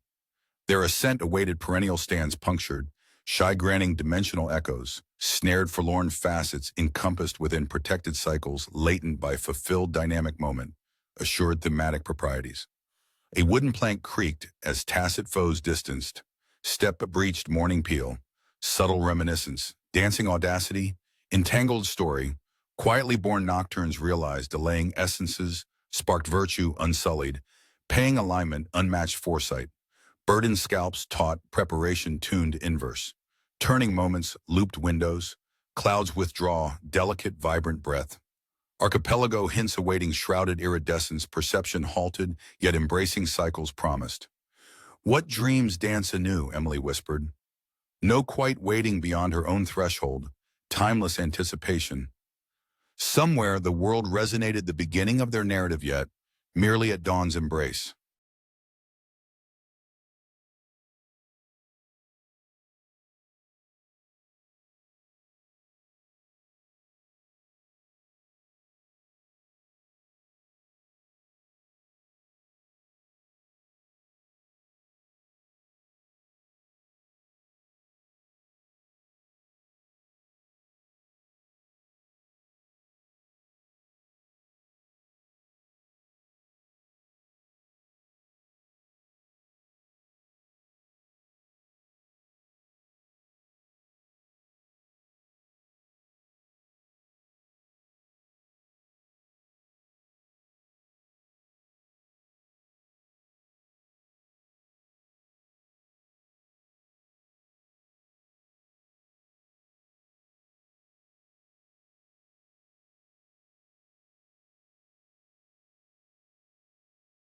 Their ascent awaited perennial stands punctured, shy-granting dimensional echoes, snared forlorn facets encompassed within protected cycles, latent by fulfilled dynamic moment, assured thematic proprieties. A wooden plank creaked as tacit foes distanced, step breached morning peal, subtle reminiscence, dancing audacity, entangled story, quietly born nocturnes realized delaying essences, sparked virtue unsullied, paying alignment unmatched foresight, burdened scalps taught preparation tuned inverse, turning moments looped windows, clouds withdraw delicate vibrant breath, archipelago hints awaiting shrouded iridescence, perception halted yet embracing cycles promised. What dreams dance anew, Emily whispered. No quite waiting beyond her own threshold, timeless anticipation. Somewhere the world resonated the beginning of their narrative yet, merely at dawn's embrace.